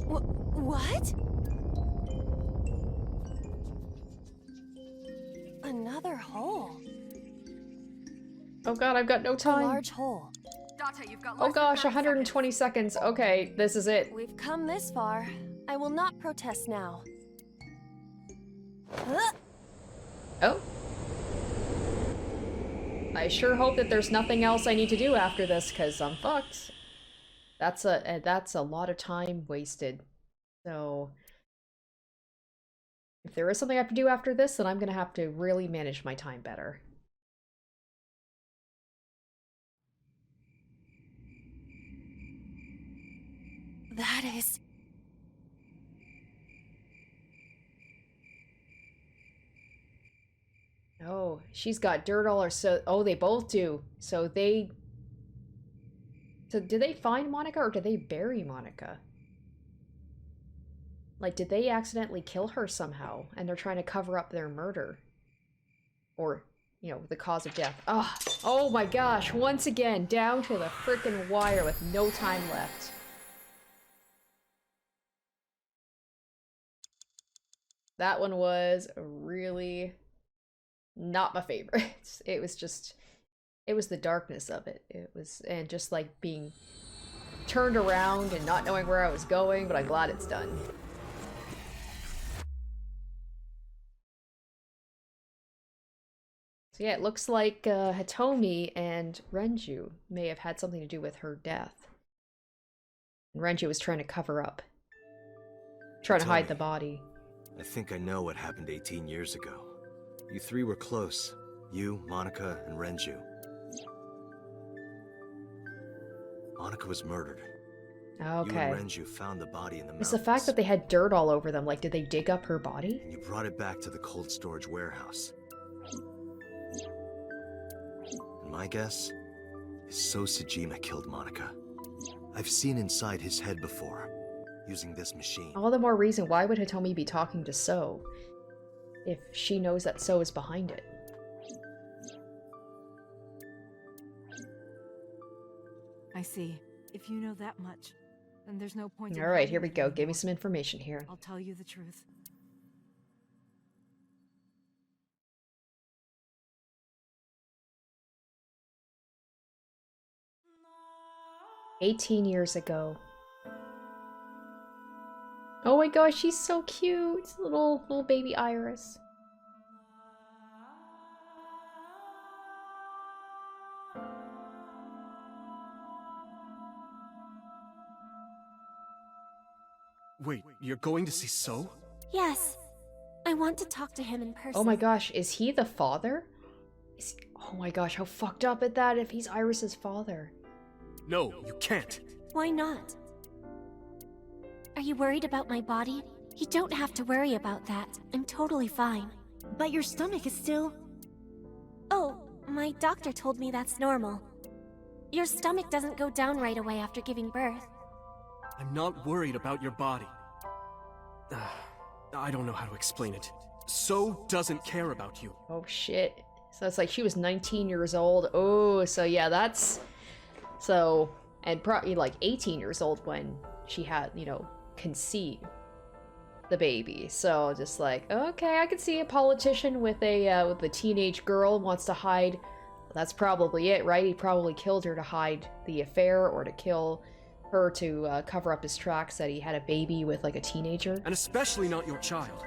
What? Another hole. Oh god, I've got no A time. large hole. Dante, you've got Oh less than gosh, 30 120 seconds. Okay, this is it. We've come this far. I will not protest now. Oh. I sure hope that there's nothing else I need to do after this, because I'm fucked. That's a lot of time wasted. So if there is something I have to do after this, then I'm gonna have to really manage my time better. That is... Oh, Oh, she's got dirt all her so. Oh, they both do. So they. So did they find Monica or did they bury Monica? Like, did they accidentally kill her somehow and they're trying to cover up their murder? Or, you know, the cause of death. Oh, oh my gosh, once again, down to the frickin' wire with no time left. That one was really not my favorite. It was just, it was the darkness of it. It was, and just like being turned around and not knowing where I was going, but I'm glad it's done. So yeah, it looks like Hitomi and Renju may have had something to do with her death. And Renju was trying to cover up. Trying to hide the body. I think I know what happened 18 years ago. You three were close. You, Monica, and Renju. Monica was murdered. Okay. You and Renju found the body in the mountains. It's the fact that they had dirt all over them. Like, did they dig up her body? And you brought it back to the cold storage warehouse. And my guess is So Sejima killed Monica. I've seen inside his head before, using this machine. All the more reason why would Hitomi be talking to So if she knows that So is behind it? I see. If you know that much, then there's no point in Alright, here we hiding go. anymore. Give me some information here. I'll tell you the truth. "18 years ago." Oh my gosh, she's so cute! Little baby Iris. Wait, you're going to see So? Yes. I want to talk to him in person. Oh my gosh, is he the father? Oh my gosh, how fucked up is that if he's Iris's father? No, you can't. Why not? Are you worried about my body? You don't have to worry about that. I'm totally fine. But your stomach is still... Oh, my doctor told me that's normal. Your stomach doesn't go down right away after giving birth. I'm not worried about your body. I don't know how to explain it. So doesn't care about you. Oh shit. So it's like she was 19 years old. Oh, so yeah, that's... So, and probably like 18 years old when she had, you know, conceived the baby. So just like, okay, I could see a politician with a teenage girl wants to hide. That's probably it, right? He probably killed her to hide the affair or to kill her to cover up his tracks that he had a baby with like a teenager. And especially not your child.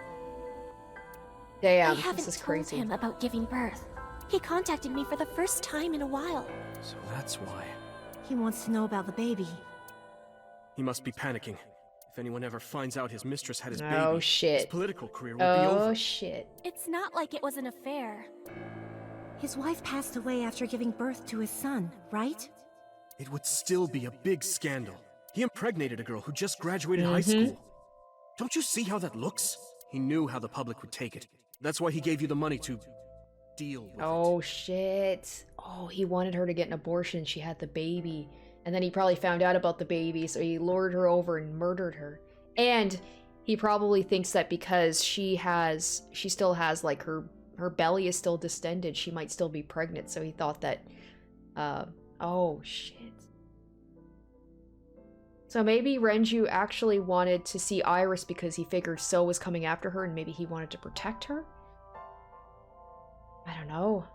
Damn, I haven't this is crazy. told him about giving birth. He contacted me for the first time in a while. So that's why. He wants to know about the baby. He must be panicking. If anyone ever finds out his mistress had his Oh baby, shit. his political career will be over. Oh shit. It's not like it was an affair. His wife passed away after giving birth to his son, right? It would still be a big scandal. He impregnated a girl who just graduated high school. Don't you see how that looks? He knew how the public would take it. That's why he gave you the money to deal with Oh shit. Oh, he wanted her to get an abortion. She had the baby. And then he probably found out about the baby, so he lured her over and murdered her. And he probably thinks that because she still has like her belly is still distended, she might still be pregnant. So he thought that, oh shit. So maybe Renju actually wanted to see Iris because he figured So was coming after her and maybe he wanted to protect her? I don't know.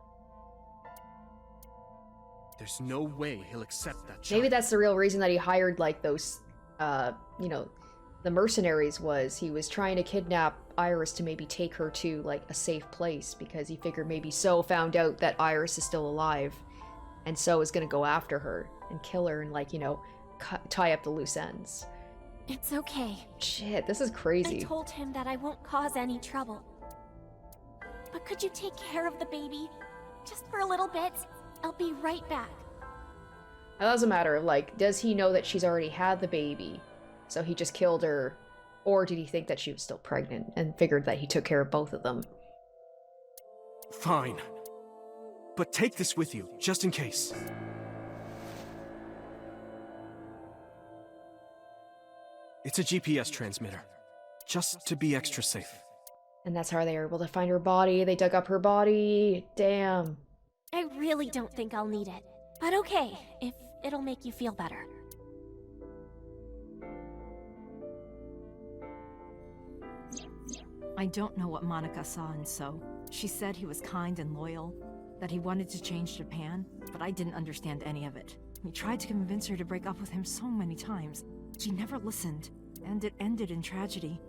There's no way he'll accept that child. Maybe that's the real reason that he hired like those, you know, the mercenaries was he was trying to kidnap Iris to maybe take her to like a safe place because he figured maybe So found out that Iris is still alive and So is gonna go after her and kill her and like, you know, tie up the loose ends. It's okay. Shit, this is I crazy. told him that I won't cause any trouble. But could you take care of the baby? Just for a little bit? I'll be right back. It doesn't matter, like, does he know that she's already had the baby, so he just killed her, or did he think that she was still pregnant and figured that he took care of both of them? Fine. But take this with you, just in case. It's a GPS transmitter. Just to be extra safe. And that's how they were able to find her body. They dug up her body. Damn. I really don't think I'll need it. But okay, if it'll make you feel better. I don't know what Monica saw in So. She said he was kind and loyal, that he wanted to change Japan, but I didn't understand any of it. He tried to convince her to break up with him so many times. She never listened, and it ended in tragedy.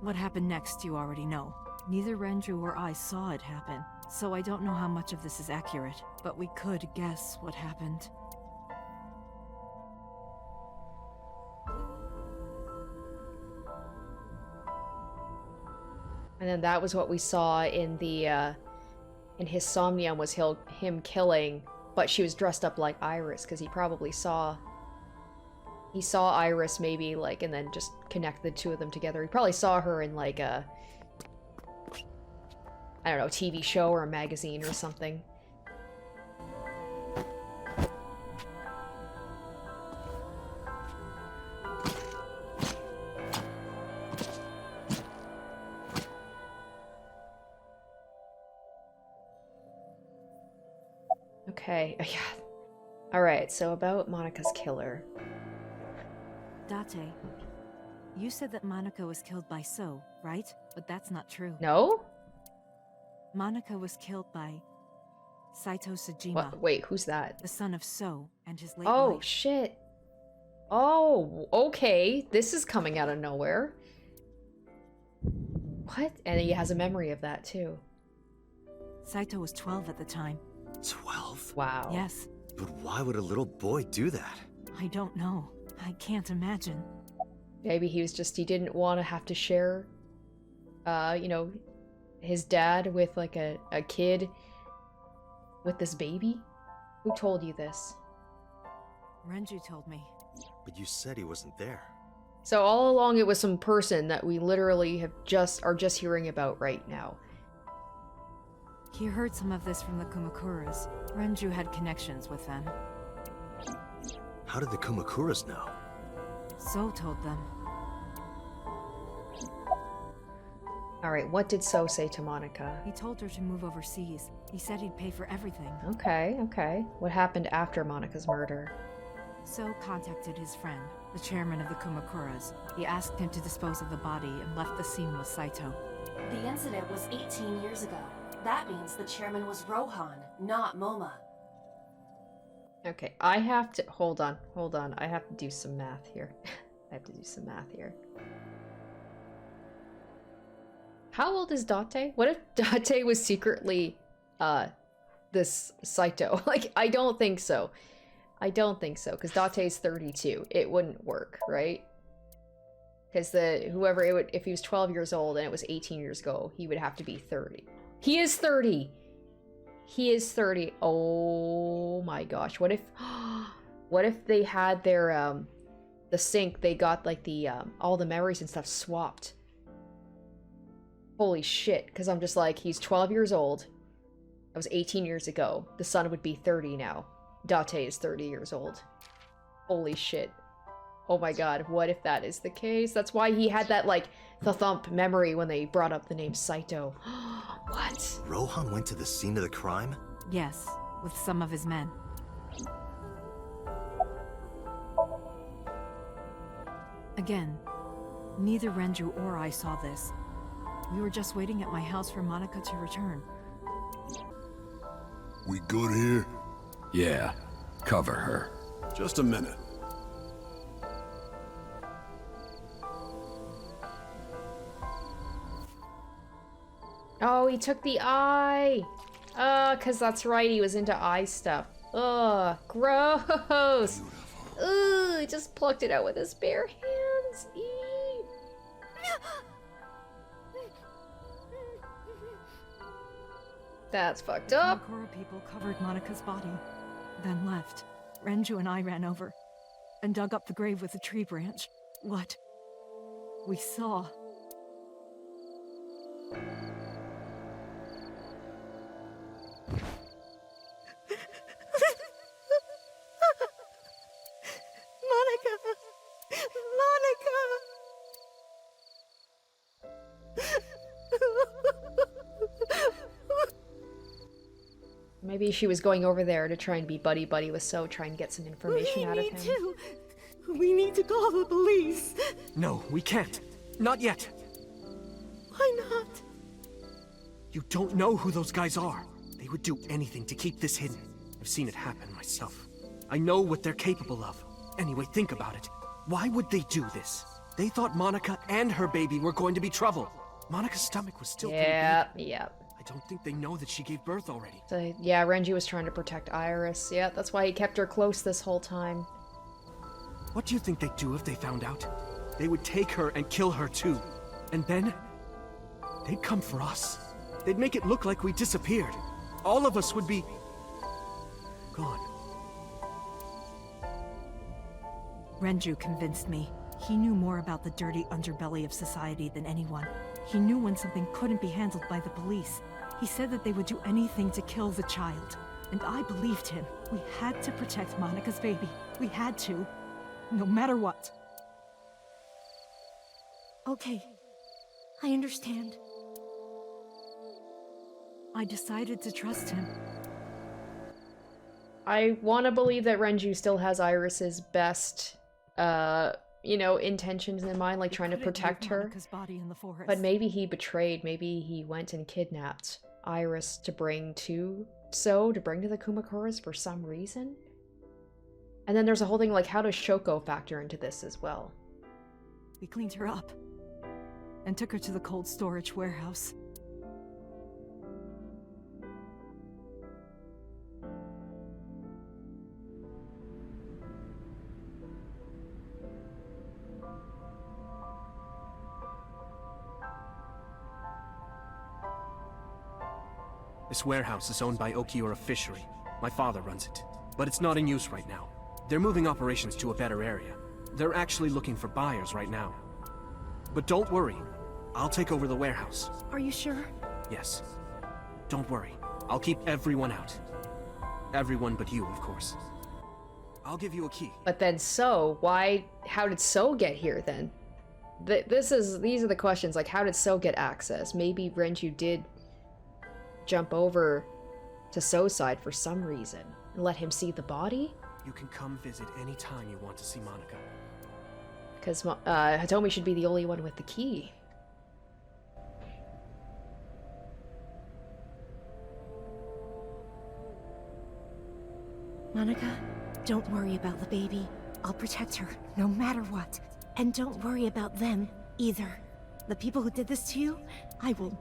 What happened next, you already know. Neither Renju or I saw it happen, so I don't know how much of this is accurate, but we could guess what happened. And then that was what we saw in the, in his Somnium, was him killing, but she was dressed up like Iris, because he probably saw... He saw Iris maybe, like, and then just connect the two of them together. He probably saw her in, like, a... I don't know, TV show or a magazine or something. Okay, yeah. Alright, so about Monica's killer. Date, you said that Monica was killed by So, right? But that's not true. No? Monica was killed by Saito Sejima. What? Wait, who's that? The son of So and his late Oh, wife. shit. Oh, okay. This is coming out of nowhere. What? And he has a memory of that, too. Saito was 12 at the time. 12? Wow. Yes. But why would a little boy do that? I don't know. I can't imagine. Maybe he didn't want to have to share, you know, his dad with, like, a kid with this baby? Who told you this? Renju told me. But you said he wasn't there. So all along it was some person that we literally are just hearing about right now. He heard some of this from the Kumakuras. Renju had connections with them. How did the Kumakuras know? So told them. Alright, what did So say to Monica? He told her to move overseas. He said he'd pay for everything. Okay, okay. What happened after Monica's murder? So contacted his friend, the chairman of the Kumakuras. He asked him to dispose of the body and left the scene with Saito. The incident was 18 years ago. That means the chairman was Rohan, not Moma. Okay, I have to... Hold on. I have to do some math here. How old is Date? What if Date was secretly, this Saito? Like, I don't think so. Because Date's 32. It wouldn't work, right? Because if he was 12 years old and it was 18 years ago, he would have to be 30. He is 30! He is 30. Oh my gosh. What if they had their, the sync, they got, like, the, all the memories and stuff swapped? Holy shit. Because I'm just like, he's 12 years old. That was 18 years ago. The son would be 30 now. Date is 30 years old. Holy shit. Oh my god, what if that is the case? That's why he had that, like, the thump memory when they brought up the name Saito. What? Rohan went to the scene of the crime? Yes, with some of his men. Again, neither Renju or I saw this. We were just waiting at my house for Monica to return. We good here? Yeah, cover her. Just a minute. Oh, he took the eye! Cause that's right, he was into eye stuff. Ugh, gross! Ugh, he just plucked it out with his bare hands. Eee. That's fucked up. Kamakura people covered Monica's body, then left. Renju and I ran over and dug up the grave with a tree branch. What we saw. Maybe she was going over there to try and be buddy-buddy with So, try and get some information out of him. Too. We need to call the police. No, we can't. Not yet. Why not? You don't know who those guys are. They would do anything to keep this hidden. I've seen it happen myself. I know what they're capable of. Anyway, think about it. Why would they do this? They thought Monica and her baby were going to be trouble. Monica's stomach was still pretty big. Yep. I don't think they know that she gave birth already. So, yeah, Renju was trying to protect Iris. Yeah, that's why he kept her close this whole time. What do you think they'd do if they found out? They would take her and kill her too. And then, they'd come for us. They'd make it look like we disappeared. All of us would be gone. Renju convinced me. He knew more about the dirty underbelly of society than anyone. He knew when something couldn't be handled by the police. He said that they would do anything to kill the child. And I believed him. We had to protect Monica's baby. We had to. No matter what. Okay. I understand. I decided to trust him. I want to believe that Renju still has Iris's best, you know, intentions in mind, like trying to protect her. Body in the forest. But maybe he betrayed, maybe he went and kidnapped Iris to bring to to bring to the Kumakuras for some reason. And then there's a whole thing like, how does Shoko factor into this as well? We cleaned her up and took her to the cold storage warehouse. This warehouse is owned by Okiura Fishery. My father runs it. But it's not in use right now. They're moving operations to a better area. They're actually looking for buyers right now. But don't worry. I'll take over the warehouse. Are you sure? Yes. Don't worry. I'll keep everyone out. Everyone but you, of course. I'll give you a key. But then how did So get here then? These are the questions, like how did So get access? Maybe Renju did jump over to So's side for some reason and let him see the body? You can come visit any time you want to see Monica. Because Hitomi should be the only one with the key. Monica, don't worry about the baby. I'll protect her, no matter what. And don't worry about them, either. The people who did this to you, I will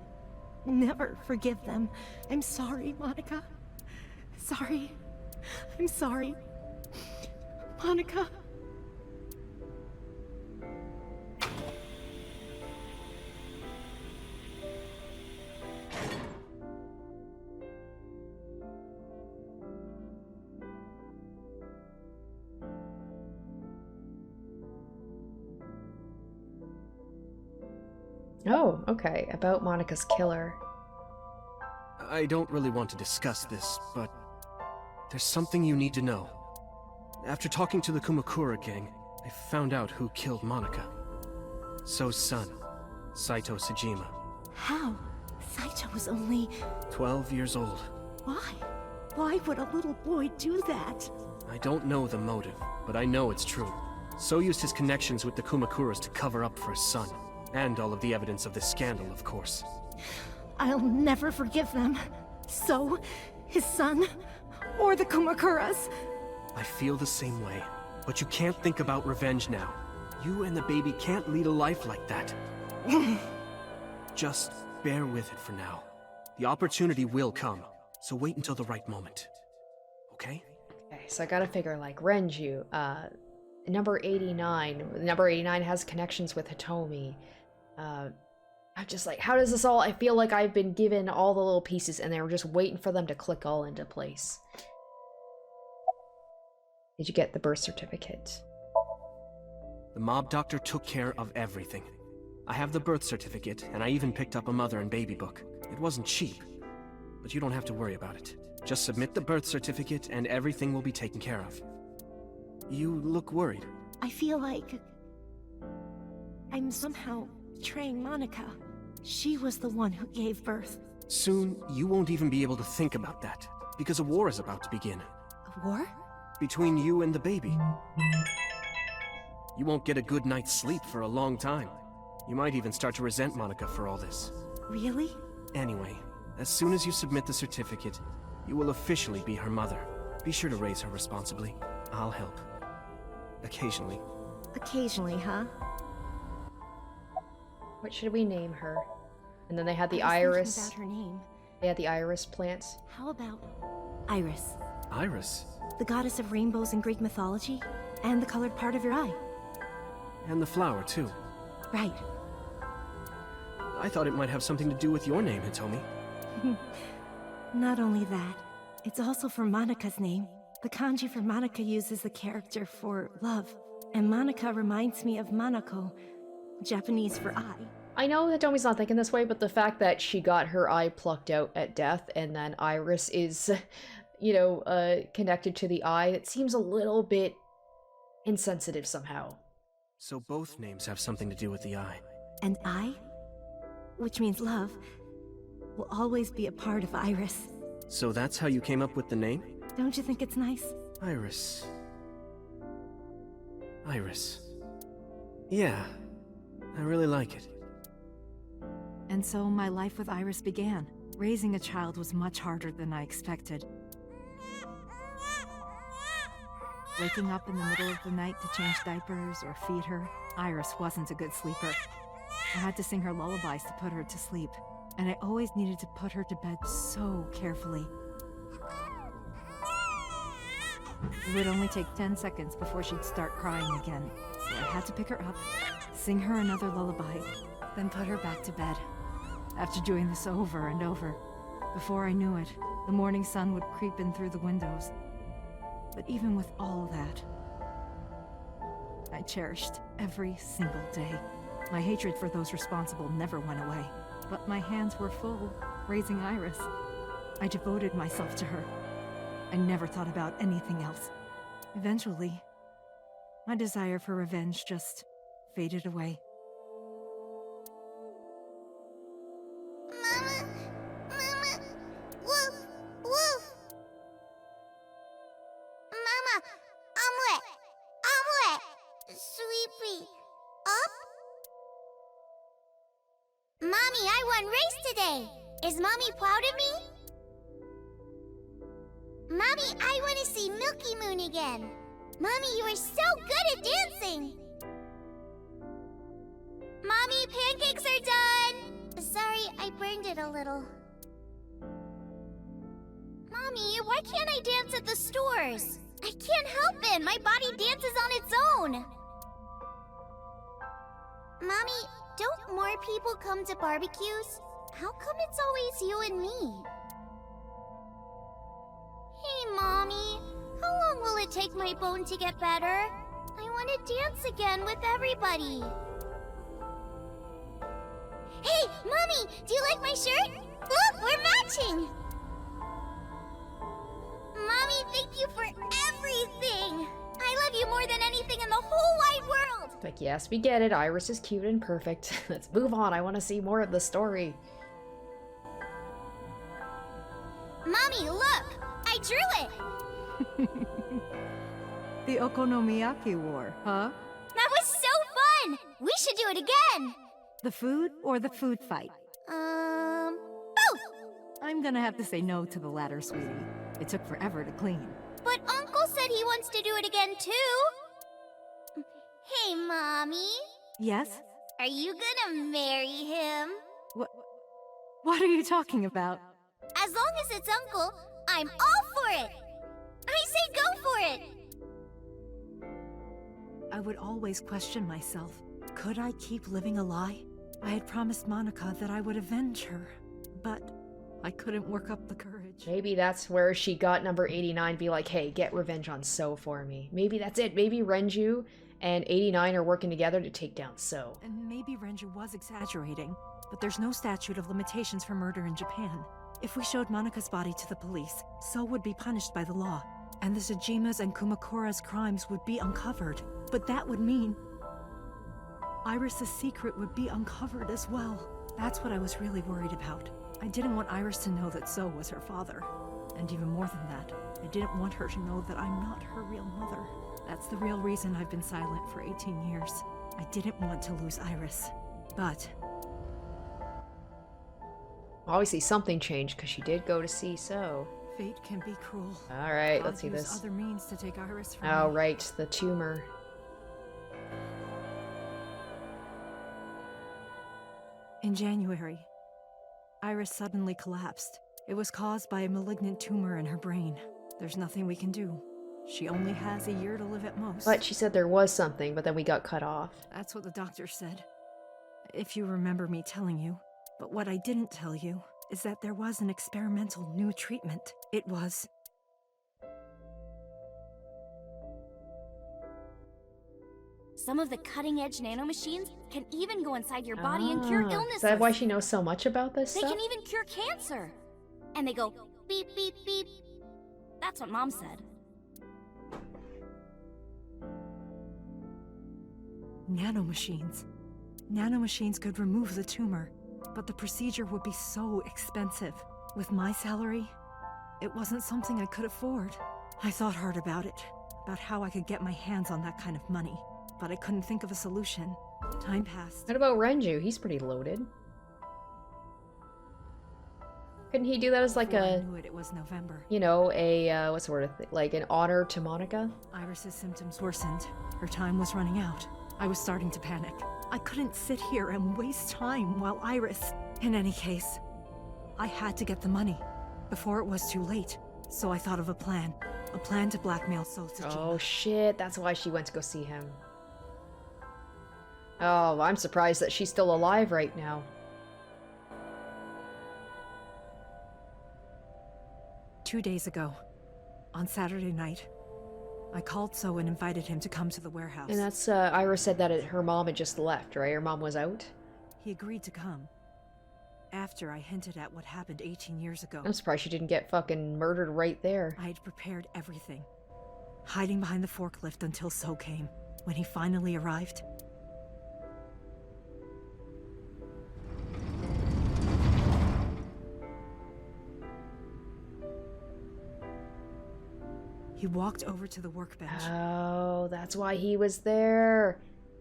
never forgive them. I'm sorry, Monica. Sorry. I'm sorry. Monica. Oh, okay. About Monica's killer. I don't really want to discuss this, but there's something you need to know. After talking to the Kumakura gang, I found out who killed Monica. So's son, Saito Sejima. How? Saito was only 12 years old. Why? Why would a little boy do that? I don't know the motive, but I know it's true. So used his connections with the Kumakuras to cover up for his son. And all of the evidence of this scandal, of course. I'll never forgive them. So, his son, or the Kumakuras. I feel the same way. But you can't think about revenge now. You and the baby can't lead a life like that. Just bear with it for now. The opportunity will come, so wait until the right moment. Okay? Okay, so I gotta figure, like, Renju, number 89. Number 89 has connections with Hitomi. I'm just like, how does this all... I feel like I've been given all the little pieces and they were just waiting for them to click all into place. Did you get the birth certificate? The mob doctor took care of everything. I have the birth certificate, and I even picked up a mother and baby book. It wasn't cheap, but you don't have to worry about it. Just submit the birth certificate and everything will be taken care of. You look worried. I feel like I'm somehow betraying Monica. She was the one who gave birth. Soon, you won't even be able to think about that, because a war is about to begin. A war? Between you and the baby. You won't get a good night's sleep for a long time. You might even start to resent Monica for all this. Really? Anyway, as soon as you submit the certificate, you will officially be her mother. Be sure to raise her responsibly. I'll help. Occasionally. Occasionally, huh? What should we name her? And then they had the I was iris. thinking about her name. They had the iris plants. How about Iris? Iris? The goddess of rainbows in Greek mythology, and the colored part of your eye. And the flower, too. Right. I thought it might have something to do with your name, Hitomi. Not only that, it's also for Monica's name. The kanji for Monica uses the character for love, and Monica reminds me of Manako, Japanese for eye. I know that Tomi's not thinking this way, but the fact that she got her eye plucked out at death and then Iris is, you know, connected to the eye, it seems a little bit insensitive somehow. So both names have something to do with the eye. And I, which means love, will always be a part of Iris. So that's how you came up with the name? Don't you think it's nice? Iris. Iris. Yeah, I really like it. And so my life with Iris began. Raising a child was much harder than I expected. Waking up in the middle of the night to change diapers or feed her, Iris wasn't a good sleeper. I had to sing her lullabies to put her to sleep, and I always needed to put her to bed so carefully. It would only take 10 seconds before she'd start crying again, so I had to pick her up, sing her another lullaby, then put her back to bed. After doing this over and over, before I knew it, the morning sun would creep in through the windows. But even with all that, I cherished every single day. My hatred for those responsible never went away, but my hands were full raising Iris. I devoted myself to her. I never thought about anything else. Eventually, my desire for revenge just faded away. Mama! Mama! Woof! Woof! Mama! I'm wet! I'm wet! Sweepy! Up? Mommy, I won race today! Is Mommy proud of me? Mommy, I want to see Milky Moon again! Mommy, you are so good at dancing! Mommy, pancakes are done! Sorry, I burned it a little. Mommy, why can't I dance at the stores? I can't help it! My body dances on its own! Mommy, don't more people come to barbecues? How come it's always you and me? Hey, Mommy. How long will it take my bone to get better? I want to dance again with everybody. Hey, Mommy! Do you like my shirt? Look, we're matching! Mommy, thank you for everything! I love you more than anything in the whole wide world! Like, yes, we get it. Iris is cute and perfect. Let's move on. I want to see more of the story. Mommy, look! I drew it! The Okonomiyaki War, huh? That was so fun! We should do it again! The food or the food fight? Both! I'm gonna have to say no to the latter, sweetie. It took forever to clean. But Uncle said he wants to do it again, too! Hey, Mommy. Yes? Are you gonna marry him? What are you talking about? As long as it's Uncle, I'm all for it! I say go for it! I would always question myself. Could I keep living a lie? I had promised Monica that I would avenge her, but I couldn't work up the courage. Maybe that's where she got number 89, be like, hey, get revenge on So for me. Maybe that's it. Maybe Renju and 89 are working together to take down So. And maybe Renju was exaggerating, but there's no statute of limitations for murder in Japan. If we showed Monica's body to the police, So would be punished by the law, and the Tsujima's and Kumakura's crimes would be uncovered. But that would mean Iris's secret would be uncovered as well. That's what I was really worried about. I didn't want Iris to know that So was her father. And even more than that, I didn't want her to know that I'm not her real mother. That's the real reason I've been silent for 18 years. I didn't want to lose Iris. But obviously something changed because she did go to see So. fate can be cruel. Alright, let's see God used this. other means to take Iris from Oh, me. right, the tumor. In January, Iris suddenly collapsed. It was caused by a malignant tumor in her brain. There's nothing we can do. She only has a year to live at most. But she said there was something, but then we got cut off. That's what the doctor said. If you remember me telling you. But what I didn't tell you is that there was an experimental new treatment. It was... Some of the cutting-edge nanomachines can even go inside your body and cure illnesses. Is that why she knows so much about this They stuff? can even cure cancer. And they go beep, beep, beep. That's what Mom said. Nanomachines. Nanomachines could remove the tumor, but the procedure would be so expensive. With my salary, it wasn't something I could afford. I thought hard about it, about how I could get my hands on that kind of money, but I couldn't think of a solution. Time passed. What about Renju? He's pretty loaded. Couldn't he do that as like Before I a, knew it, it was November. you know, a, what's the word, like an honor to Monica? Iris's symptoms worsened. Her time was running out. I was starting to panic. I couldn't sit here and waste time while Iris... In any case, I had to get the money before it was too late. So I thought of a plan. A plan to blackmail Sosajima. Oh shit, that's why she went to go see him. Oh, I'm surprised that she's still alive right now. Two days ago, on Saturday night, I called So and invited him to come to the warehouse. And that's, Iris said that her mom had just left, right? Her mom was out? He agreed to come. After I hinted at what happened 18 years ago. I'm surprised she didn't get fucking murdered right there. I had prepared everything. Hiding behind the forklift until So came. When he finally arrived, he walked over to the workbench. Oh, that's why he was there.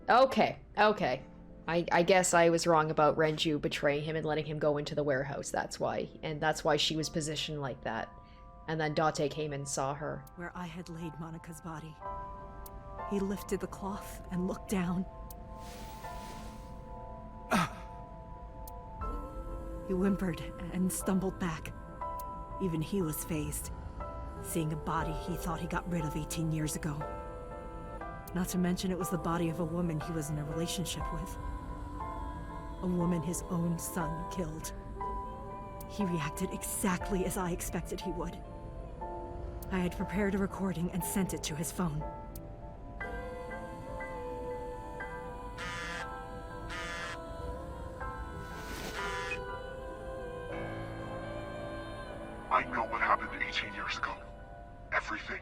Okay, okay. I guess I was wrong about Renju betraying him and letting him go into the warehouse. That's why. And that's why she was positioned like that. And then Date came and saw her. Where I had laid Monica's body. He lifted the cloth and looked down. He whimpered and stumbled back. Even he was fazed, seeing a body he thought he got rid of 18 years ago. Not to mention it was the body of a woman he was in a relationship with. A woman his own son killed. He reacted exactly as I expected he would. I had prepared a recording and sent it to his phone. I know what happened 18 years ago. Everything.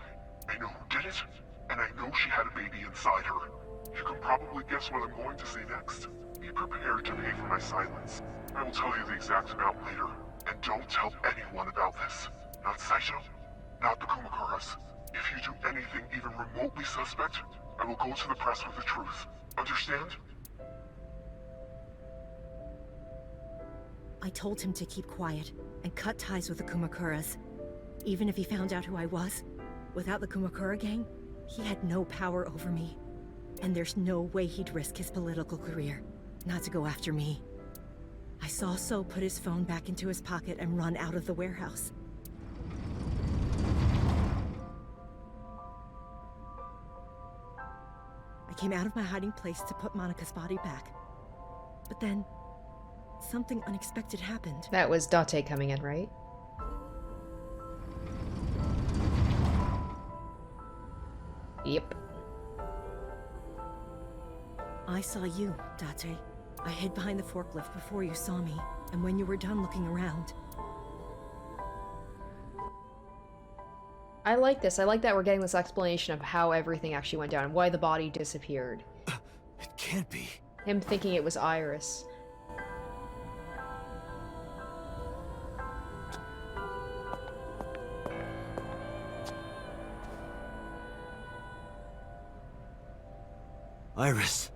I know who did it, and I know she had a baby inside her. You can probably guess what I'm going to say next. Be prepared to pay for my silence. I will tell you the exact amount later, and don't tell anyone about this. Not Saito, not the Kumakuras. If you do anything even remotely suspect, I will go to the press with the truth. Understand? I told him to keep quiet and cut ties with the Kumakuras. Even if he found out who I was, without the Kumakura gang, he had no power over me. And there's no way he'd risk his political career, not to go after me. I saw So put his phone back into his pocket and run out of the warehouse. I came out of my hiding place to put Monica's body back. But then, something unexpected happened. That was Date coming in, right? Yep. I saw you, Date. I hid behind the forklift before you saw me, and when you were done looking around... I like this. I like that we're getting this explanation of how everything actually went down and why the body disappeared. It can't be. Him thinking it was Iris. Iris.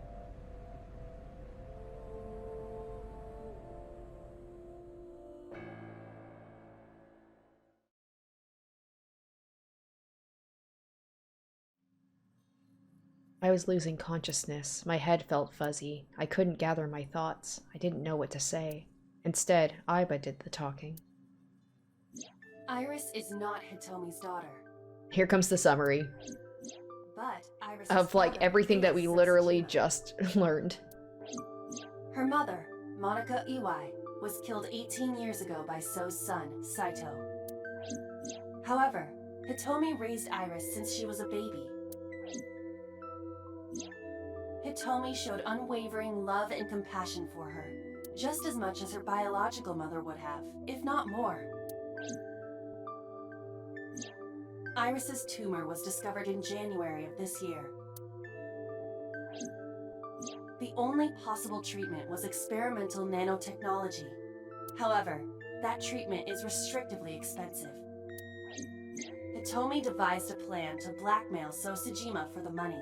I was losing consciousness. My head felt fuzzy. I couldn't gather my thoughts. I didn't know what to say. Instead, Aiba did the talking. Iris is not Hitomi's daughter. Here comes the summary. But Iris Of, like, everything that we literally just learned. Her mother, Monica Iwai, was killed 18 years ago by So's son, Saito. However, Hitomi raised Iris since she was a baby. Hitomi showed unwavering love and compassion for her, just as much as her biological mother would have, if not more. Iris's tumor was discovered in January of this year. The only possible treatment was experimental nanotechnology. However, that treatment is restrictively expensive. Hitomi devised a plan to blackmail So Sejima for the money.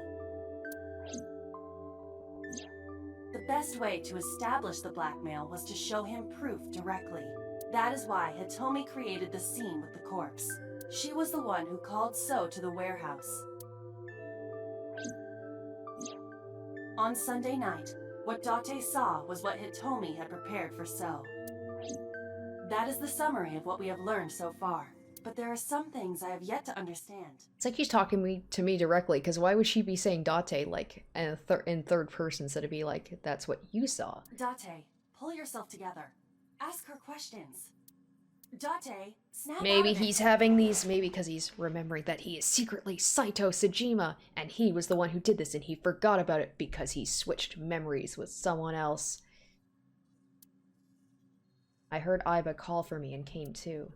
The best way to establish the blackmail was to show him proof directly. That is why Hitomi created the scene with the corpse. She was the one who called So to the warehouse. On Sunday night, what Date saw was what Hitomi had prepared for So. That is the summary of what we have learned so far. But there are some things I have yet to understand. It's like she's talking to me directly, because why would she be saying Date, like, in third person instead of be like, that's what you saw? Date, pull yourself together. Ask her questions. Date, snap Maybe out of it. he's having these, maybe because he's remembering that he is secretly Saito Sejima, and he was the one who did this, and he forgot about it because he switched memories with someone else. I heard Aiba call for me and came too.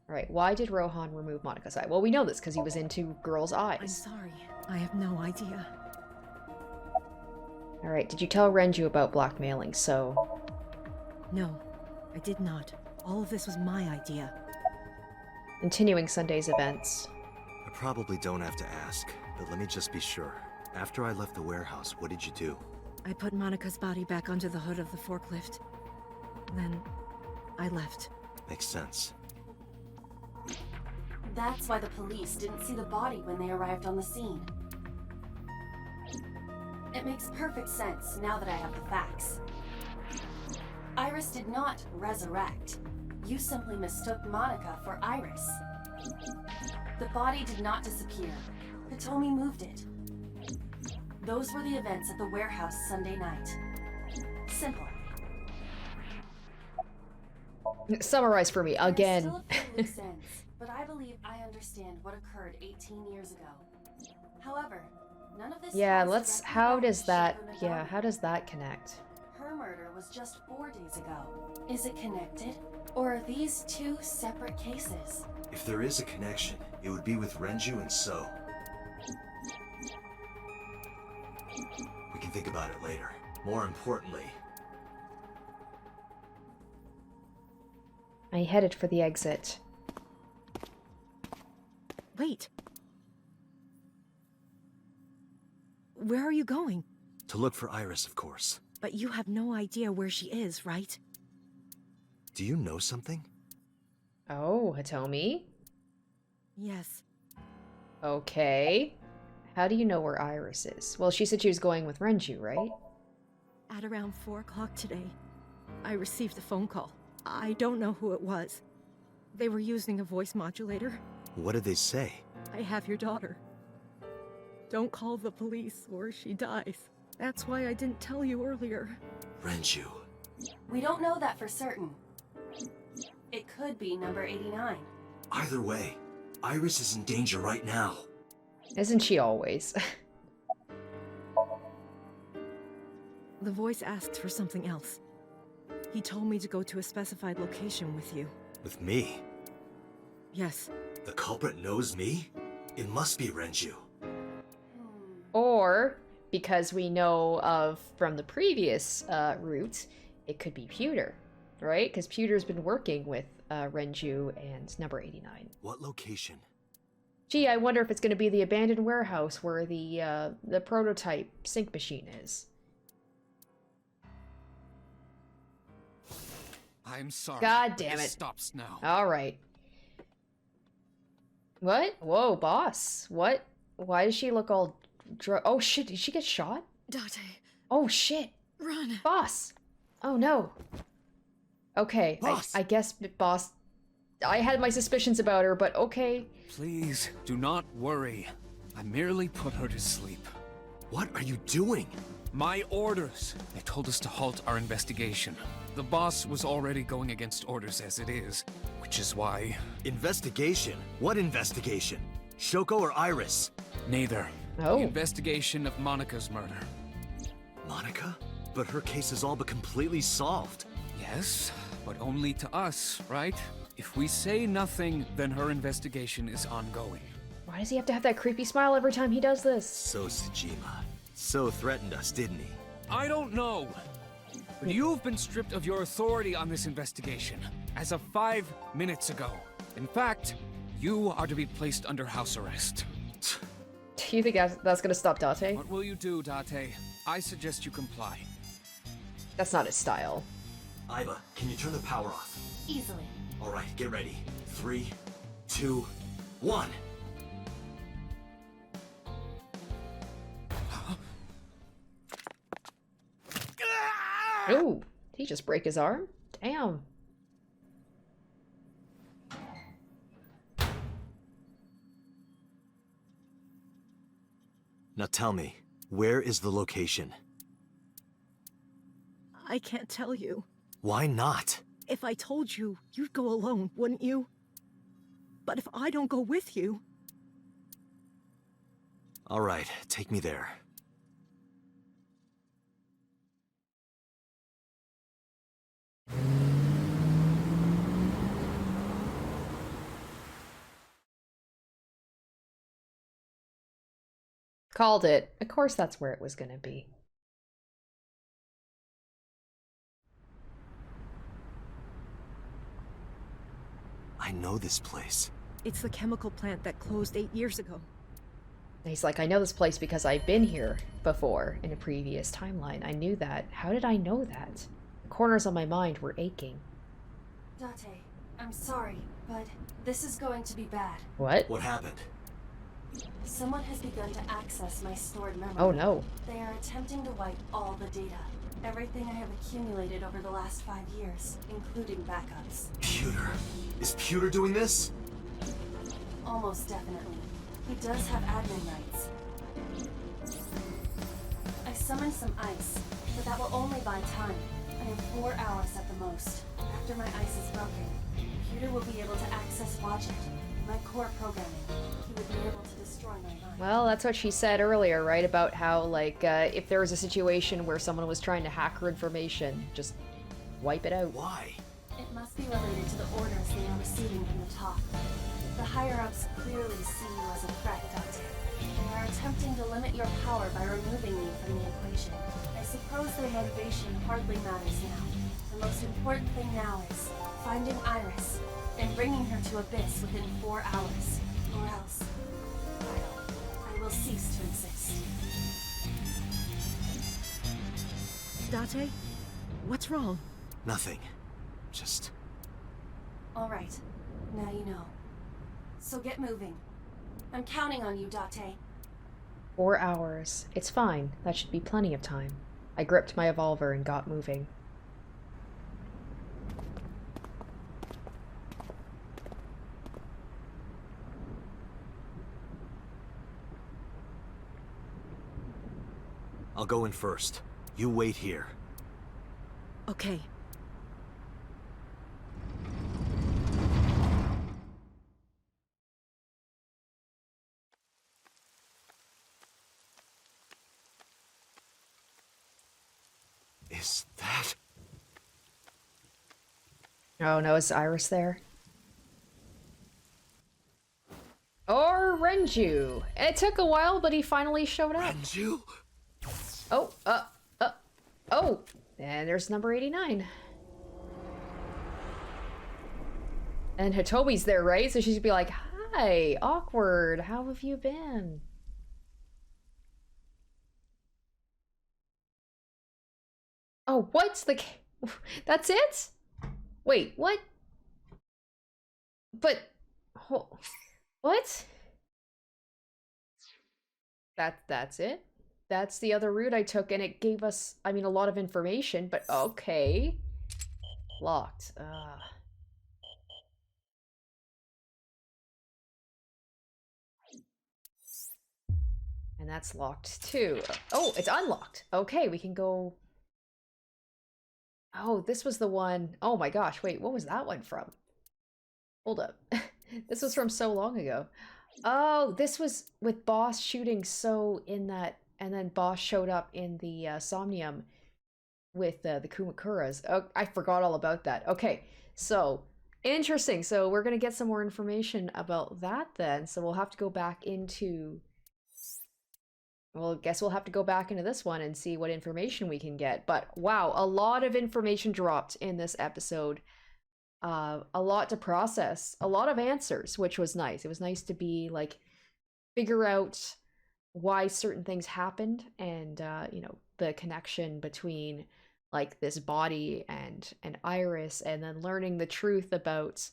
Alright, why did Rohan remove Monica's eye? Well, we know this because he was into girls' eyes. I'm sorry. I have no idea. Alright, did you tell Renju about blackmailing, So? No, I did not. All of this was my idea. Continuing Sunday's events. I probably don't have to ask, but let me just be sure. After I left the warehouse, what did you do? I put Monica's body back onto the hood of the forklift. Then, I left. Makes sense. That's why the police didn't see the body when they arrived on the scene. It makes perfect sense now that I have the facts. Iris did not resurrect. You simply mistook Monica for Iris. The body did not disappear. Hitomi moved it. Those were the events at the warehouse Sunday night. Simple. Summarize for me again. Still a few loose ends, but I believe I understand what occurred 18 years ago. However, none of this. Yeah, let's. How does that? Yeah, how does that connect? Her murder was just 4 days ago. Is it connected, or are these two separate cases? If there is a connection, it would be with Renju and So. We can think about it later. More importantly, I headed for the exit. Wait. Where are you going? to look for Iris, of course. But you have no idea where she is, right? Do you know something? Oh, Hitomi? Yes. Okay. How do you know where Iris is? Well, she said she was going with Renju, right? At around 4 o'clock today, I received a phone call. I don't know who it was. They were using a voice modulator. What did they say? I have your daughter. Don't call the police or she dies. That's why I didn't tell you earlier. Renju. We don't know that for certain. It could be number 89. Either way, Iris is in danger right now. Isn't she always? The voice asked for something else. He told me to go to a specified location with you. With me? Yes. The culprit knows me? It must be Renju. Or because we know of, from the previous route, it could be Pewter, right? Because Pewter's been working with Renju and number 89. What location? Gee, I wonder if it's going to be the abandoned warehouse where the prototype sync machine is. I'm sorry. God damn This it. stops now. Alright. What? Whoa, boss. What? Why does she look all oh shit, did she get shot? Date, Oh shit. run. Boss. Oh no. Okay, Boss. I guess, boss. I had my suspicions about her, but okay. Please, do not worry. I merely put her to sleep. What are you doing? My orders. They told us to halt our investigation. The boss was already going against orders as it is, which is why... Investigation? What investigation? Shoko or Iris? Neither. Oh. The investigation of Monika's murder. Monica? But her case is all but completely solved. Yes, but only to us, right? If we say nothing, then her investigation is ongoing. Why does he have to have that creepy smile every time he does this? So Tsujima. So threatened us, didn't he? I don't know. But you've been stripped of your authority on this investigation, as of 5 minutes ago. In fact, you are to be placed under house arrest. Do you think that's gonna stop Date? What will you do, Date? I suggest you comply. That's not his style. Iva, can you turn the power off? Easily. Alright, get ready. 3, 2, 1. Ooh, did he just break his arm? Damn. Now tell me, where is the location? I can't tell you. Why not? If I told you, you'd go alone, wouldn't you? But if I don't go with you... Alright, take me there. Called it. Of course that's where it was gonna be. I know this place. It's the chemical plant that closed 8 years ago. And he's like, I know this place because I've been here before in a previous timeline. I knew that. How did I know that? The corners of my mind were aching. Date, I'm sorry, but this is going to be bad. What? What happened? Someone has begun to access my stored memory. Oh no. They are attempting to wipe all the data. Everything I have accumulated over the last 5 years, including backups. Pewter. Is Pewter doing this? Almost definitely. He does have admin rights. I summoned some ice, but that will only buy time. I have 4 hours at the most. After my ice is broken, Pewter will be able to access Logic, my core programming. He would be able to destroy my mind. Well, that's what she said earlier, right? About how, like, if there was a situation where someone was trying to hack her information, just wipe it out. Why? It must be related to the orders they are receiving from the top. The higher-ups clearly see you as a threat, Doctor. They are attempting to limit your power by removing you from the equation. I suppose their motivation hardly matters now. The most important thing now is finding Iris and bringing her to Abyss within 4 hours. Or else, I will cease to exist. Date? What's wrong? Nothing. Just... All right, now you know. So get moving. I'm counting on you, Date. 4 hours. It's fine. That should be plenty of time. I gripped my revolver and got moving. I'll go in first. You wait here. Okay. Is that... Oh no, is Iris there? Or Renju. It took a while, but he finally showed up. Renju? Oh, and there's number 89. And Hitomi's there, right? So she'd be like, hi, awkward, how have you been? Oh, what's the... That's it? Wait, what? But... What? That's it? That's the other route I took, and it gave us, I mean, a lot of information, but okay. Locked. And that's locked too. Oh, it's unlocked. Okay, we can go... Oh, this was the one... Oh my gosh, wait, what was that one from? Hold up. This was from so long ago. Oh, this was with Boss shooting So in that... And then Boss showed up in the Somnium with the Kumakuras. Oh, I forgot all about that. Okay, so... Interesting. So we're going to get some more information about that then. So we'll have to go back into... Well, I guess we'll have to go back into this one and see what information we can get. But wow, a lot of information dropped in this episode. A lot to process, a lot of answers, which was nice. It was nice to be like, figure out why certain things happened and, you know, the connection between like this body and Iris, and then learning the truth about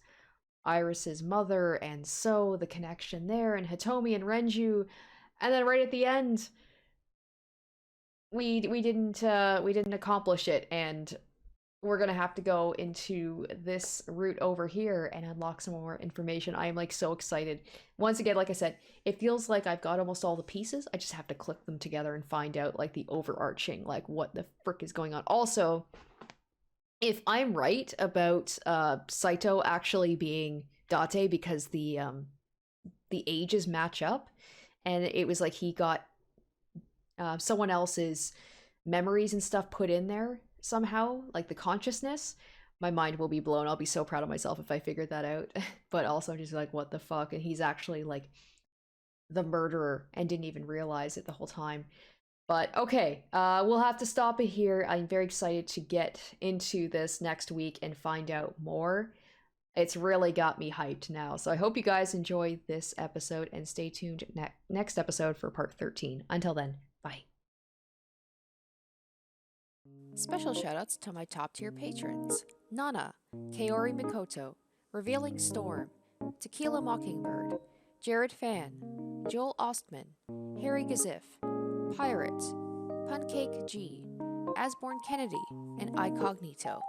Iris's mother and So, the connection there, and Hitomi and Renju. And then right at the end, we didn't accomplish it, and we're gonna have to go into this route over here and unlock some more information. I am like so excited. Once again, like I said, it feels like I've got almost all the pieces. I just have to click them together and find out like the overarching, like what the frick is going on. Also, if I'm right about Saito actually being Date because the ages match up, and it was like he got someone else's memories and stuff put in there somehow, like the consciousness, my mind will be blown. I'll be so proud of myself if I figured that out. But also just like, what the fuck? And he's actually like the murderer and didn't even realize it the whole time. But okay, we'll have to stop it here. I'm very excited to get into this next week and find out more. It's really got me hyped now. So I hope you guys enjoy this episode and stay tuned next episode for part 13. Until then, bye. Special shoutouts to my top tier patrons: Nana, Kaori Mikoto, Revealing Storm, Tequila Mockingbird, Jared Fan, Joel Ostman, Harry Gazif, Pirate, Pancake G, Asborn Kennedy, and Icognito.